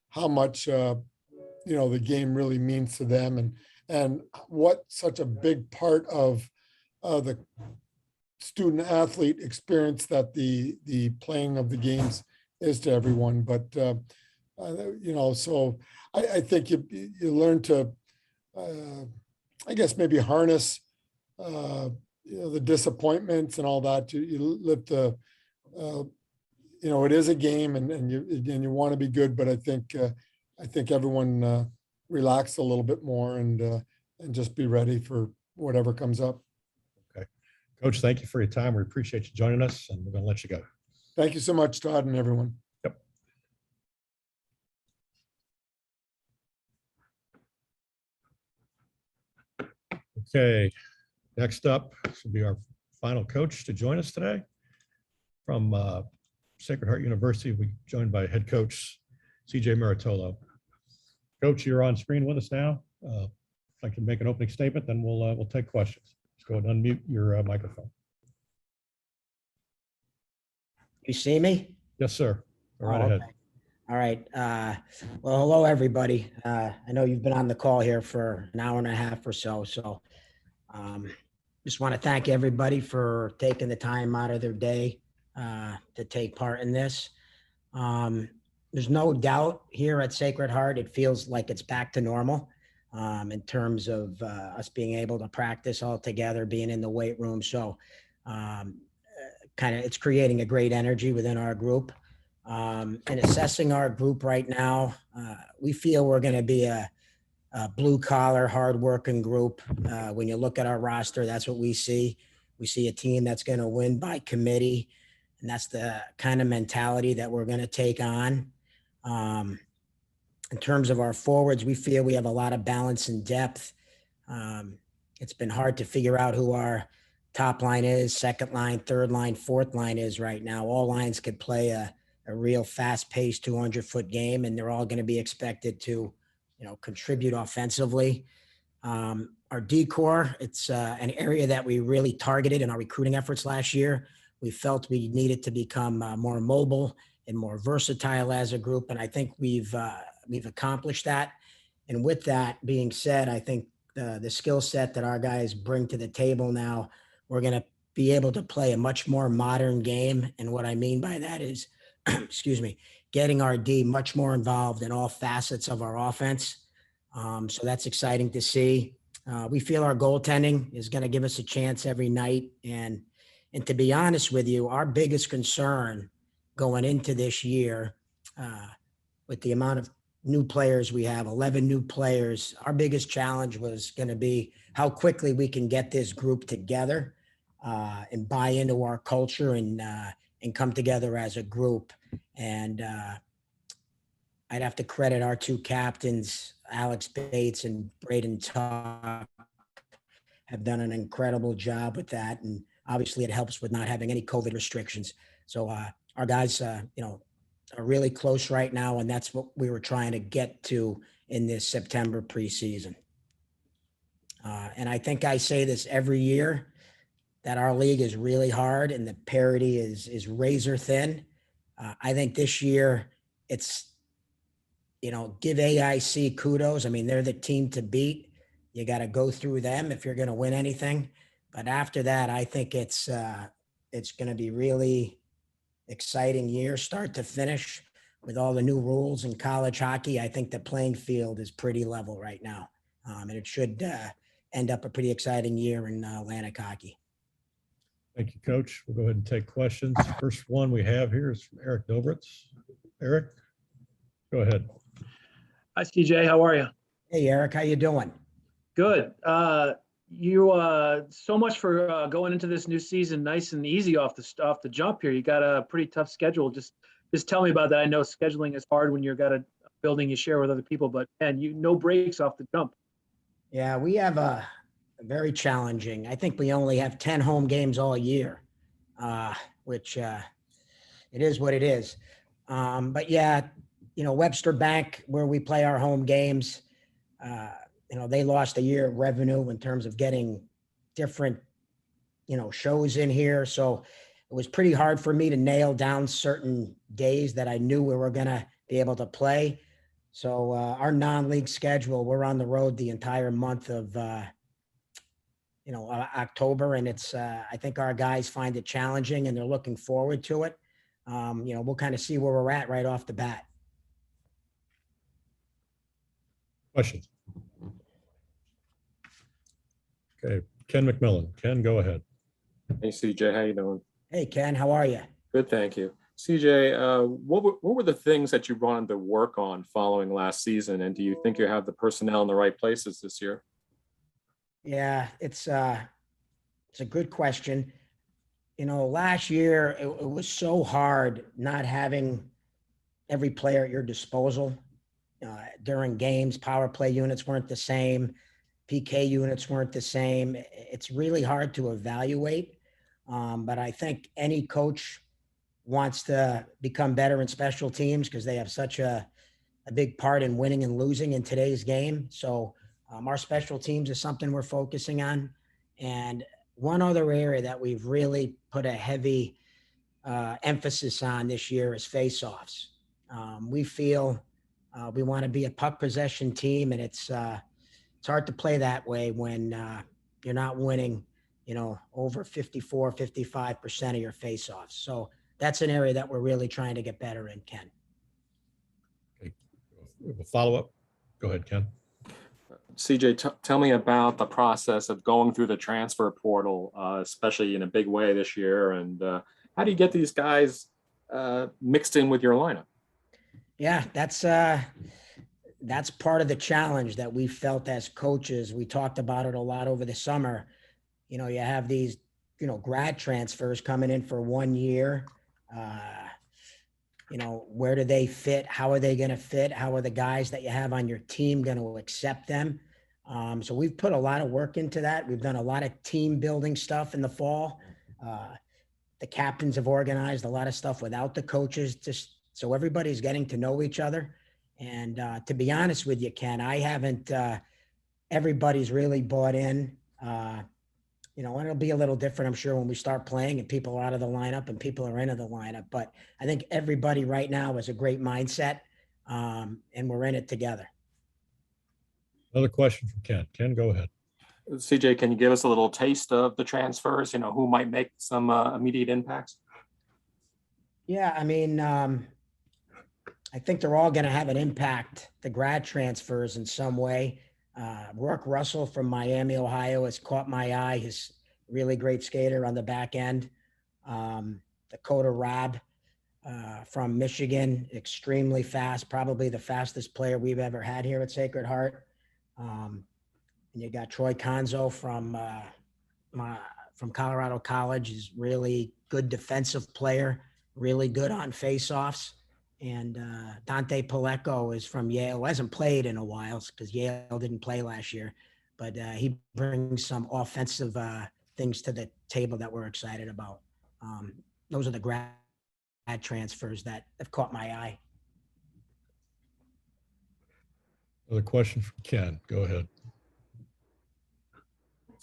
how much the game really means to them, and what such a big part of the student athlete experience that the playing of the games is to everyone. But so I think you learn to I guess maybe harness the disappointments and all that. You live the it is a game, and you want to be good, but I think everyone relax a little bit more and just be ready for whatever comes up. Okay. Coach, thank you for your time. We appreciate you joining us, and we're going to let you go. Thank you so much, Todd, and everyone. Yep. Okay. Next up, this will be our final coach to join us today from Sacred Heart University. We joined by head coach CJ Maritolo. Coach, you're on screen with us now. If I can make an opening statement, then we'll take questions. Just go ahead and unmute your microphone. You see me? Yes, sir. Go right Oh, ahead. okay. All right. Well, hello, everybody. I know you've been on the call here for an hour and a half or so. So just want to thank everybody for taking the time out of their day to take part in this. There's no doubt here at Sacred Heart, it feels like it's back to normal in terms of us being able to practice all together, being in the weight room. So it's creating a great energy within our group. And assessing our group right now, we feel we're going to be a blue collar, hardworking group. When you look at our roster, that's what we see. We see a team that's going to win by committee, and that's the kind of mentality that we're going to take on. In terms of our forwards, we feel we have a lot of balance and depth. It's been hard to figure out who our top line is, second line, third line, fourth line is right now. All lines could play a real fast-paced 200-foot game, and they're all going to be expected to, contribute offensively. Our D-core, it's an area that we really targeted in our recruiting efforts last year. We felt we needed to become more mobile and more versatile as a group, and I think we've accomplished that. And with that being said, I think the skill set that our guys bring to the table now, we're going to be able to play a much more modern game. And what I mean by that is, excuse me, getting our D much more involved in all facets of our offense. So that's exciting to see. We feel our goaltending is going to give us a chance every night. And to be honest with you, our biggest concern going into this year, with the amount of new players we have, 11 new players, our biggest challenge was going to be how quickly we can get this group together and buy into our culture and come together as a group. And I'd have to credit our two captains, Alex Bates and Braden Tuck, have done an incredible job with that. And obviously it helps with not having any COVID restrictions. So our guys, are really close right now. And that's what we were trying to get to in this September preseason. And I think I say this every year, that our league is really hard and the parity is razor thin. I think this year it's, give AIC kudos. I mean, they're the team to beat. You got to go through them if you're going to win anything. But after that, I think it's going to be really exciting year, start to finish, with all the new rules in college hockey. I think the playing field is pretty level right now. And it should end up a pretty exciting year in Atlantic hockey. Thank you, Coach. We'll go ahead and take questions. First one we have here is from Eric Dobritz. Eric, go ahead. Hi, CJ. How are you? Hey, Eric. How you doing? Good. You so much for going into this new season nice and easy off the jump here. You got a pretty tough schedule. Just tell me about that. I know scheduling is hard when you've got a building you share with other people, but man, no breaks off the jump. Yeah, we have a very challenging. I think we only have 10 home games all year, which it is what it is. But yeah, Webster Bank, where we play our home games, they lost a year of revenue in terms of getting different, shows in here. So it was pretty hard for me to nail down certain days that I knew we were going to be able to play. So our non-league schedule, we're on the road the entire month of, October. And it's, I think our guys find it challenging and they're looking forward to it. We'll kind of see where we're at right off the bat. Questions? Okay, Ken Mcmillan. Ken, go ahead. Hey, CJ, how you doing? Hey, Ken, how are you? Good, thank you. CJ, what were the things that you wanted to work on following last season? And do you think you have the personnel in the right places this year? Yeah, it's a good question. Last year it was so hard not having every player at your disposal. During games, power play units weren't the same. PK units weren't the same. It's really hard to evaluate. But I think any coach wants to become better in special teams because they have such a big part in winning and losing in today's game. So our special teams is something we're focusing on. And one other area that we've really put a heavy emphasis on this year is face-offs. We feel we want to be a puck possession team, and it's hard to play that way when you're not winning, over 54, 55% of your face-offs. So that's an area that we're really trying to get better in, Ken. Okay. We have a follow-up. Go ahead, Ken. CJ, tell me about the process of going through the transfer portal, especially in a big way this year. And how do you get these guys mixed in with your lineup? Yeah, that's part of the challenge that we felt as coaches. We talked about it a lot over the summer. You have these, grad transfers coming in for 1 year. Where do they fit? How are they going to fit? How are the guys that you have on your team going to accept them? So we've put a lot of work into that. We've done a lot of team building stuff in the fall. The captains have organized a lot of stuff without the coaches, just so everybody's getting to know each other. And to be honest with you, Ken, I haven't, everybody's really bought in. And it'll be a little different, I'm sure, when we start playing and people are out of the lineup and people are into the lineup. But I think everybody right now has a great mindset, and we're in it together. Another question from Ken. Ken, go ahead. CJ, can you give us a little taste of the transfers? Who might make some immediate impacts? Yeah, I mean, I think they're all going to have an impact, the grad transfers in some way. Rourke Russell from Miami, Ohio has caught my eye. He's a really great skater on the back end. Dakota Robb from Michigan, extremely fast, probably the fastest player we've ever had here at Sacred Heart. And you got Troy Conzo from Colorado College. He's really good defensive player, really good on faceoffs. And Dante Palecco is from Yale. Hasn't played in a while because Yale didn't play last year, but he brings some offensive things to the table that we're excited about. Those are the grad transfers that have caught my eye. Another question from Ken. Go ahead.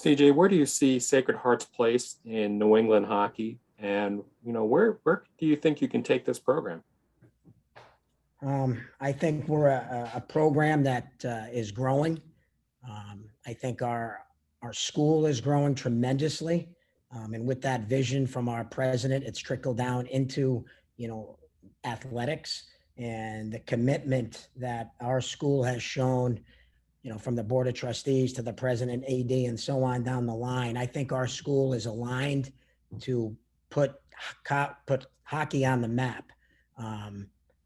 CJ, where do you see Sacred Heart's place in New England hockey? And, where do you think you can take this program? I think we're a program that is growing. I think our school is growing tremendously. And with that vision from our president, it's trickled down into, athletics, and the commitment that our school has shown, from the board of trustees to the president, AD, and so on down the line. I think our school is aligned to put hockey on the map.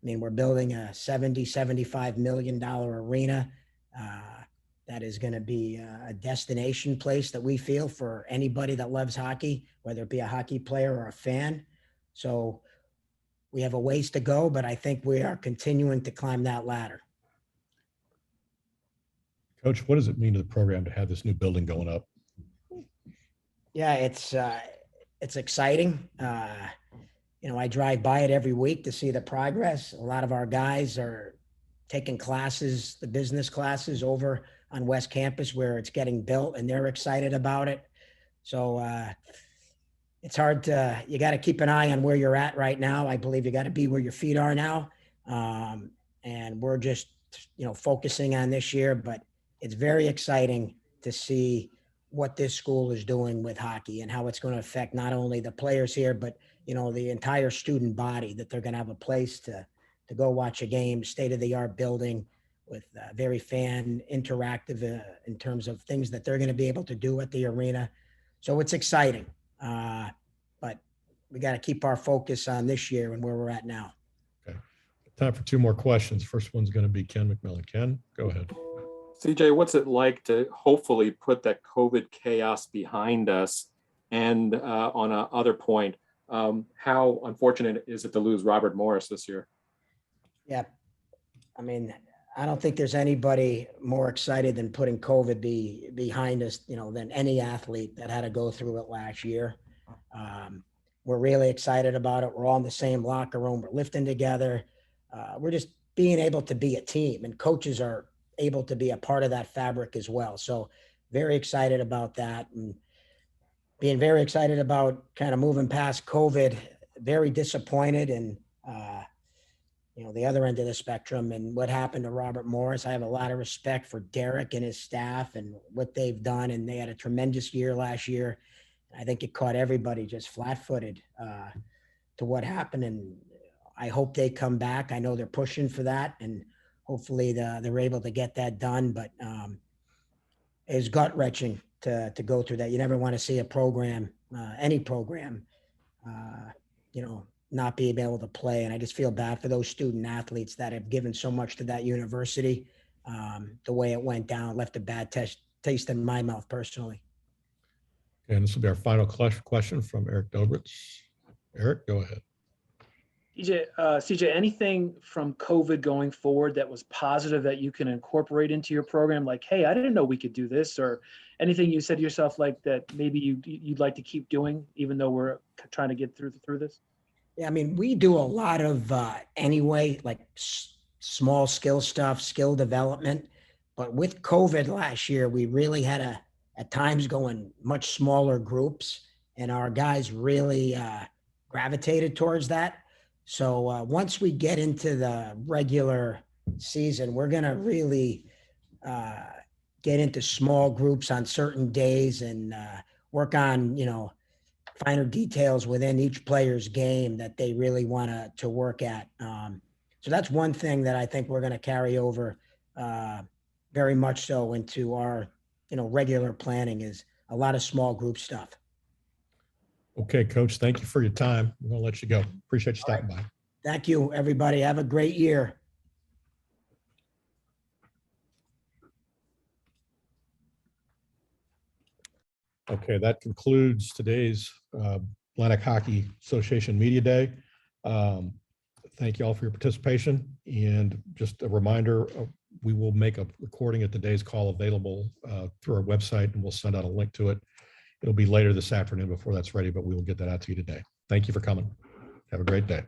We're building a $75 million arena that is going to be a destination place that we feel for anybody that loves hockey, whether it be a hockey player or a fan. So we have a ways to go, but I think we are continuing to climb that ladder. Coach, what does it mean to the program to have this new building going up? Yeah, it's exciting. I drive by it every week to see the progress. A lot of our guys are taking classes, the business classes, over on West Campus where it's getting built, and they're excited about it. So it's hard you got to keep an eye on where you're at right now. I believe you got to be where your feet are now. And we're just, focusing on this year, but it's very exciting to see what this school is doing with hockey and how it's going to affect not only the players here, but the entire student body, that they're going to have a place to go watch a game, state-of-the-art building with very fan interactive in terms of things that they're going to be able to do at the arena. So it's exciting, but we got to keep our focus on this year and where we're at now. Okay. Time for two more questions. First one's going to be Ken Mcmillan. Ken, go ahead. CJ, what's it like to hopefully put that COVID chaos behind us? And on a other point, how unfortunate is it to lose Robert Morris this year? Yeah. I don't think there's anybody more excited than putting COVID behind us, than any athlete that had to go through it last year. We're really excited about it. We're all in the same locker room. We're lifting together. We're just being able to be a team, and coaches are able to be a part of that fabric as well. So very excited about that, and being very excited about kind of moving past COVID. Very disappointed and the other end of the spectrum and what happened to Robert Morris. I have a lot of respect for Derek and his staff and what they've done, and they had a tremendous year last year. I think it caught everybody just flat-footed to what happened, and I hope they come back. I know they're pushing for that, and hopefully they're able to get that done. But it's gut-wrenching to go through that. You never want to see a program, any program, not being able to play. And I just feel bad for those student athletes that have given so much to that university. The way it went down left a bad taste in my mouth personally. And this will be our final question from Eric Dobritz. Eric, go ahead. CJ, anything from COVID going forward that was positive that you can incorporate into your program? Like, hey, I didn't know we could do this, or anything you said to yourself like that maybe you'd like to keep doing, even though we're trying to get through this? Yeah, I mean, we do a lot of anyway, like small skill stuff, skill development. But with COVID last year, we really had at times go in much smaller groups, and our guys really gravitated towards that. So once we get into the regular season, we're going to really get into small groups on certain days and work on, finer details within each player's game that they really want to work at. So that's one thing that I think we're going to carry over very much so into our, regular planning, is a lot of small group stuff. Okay, Coach, thank you for your time. We're going to let you go. Appreciate you stopping by. Thank you, everybody. Have a great year. Okay, that concludes today's Atlantic Hockey Association Media Day. Thank you all for your participation. And just a reminder, we will make a recording of today's call available through our website, and we'll send out a link to it. It'll be later this afternoon before that's ready, but we will get that out to you today. Thank you for coming. Have a great day.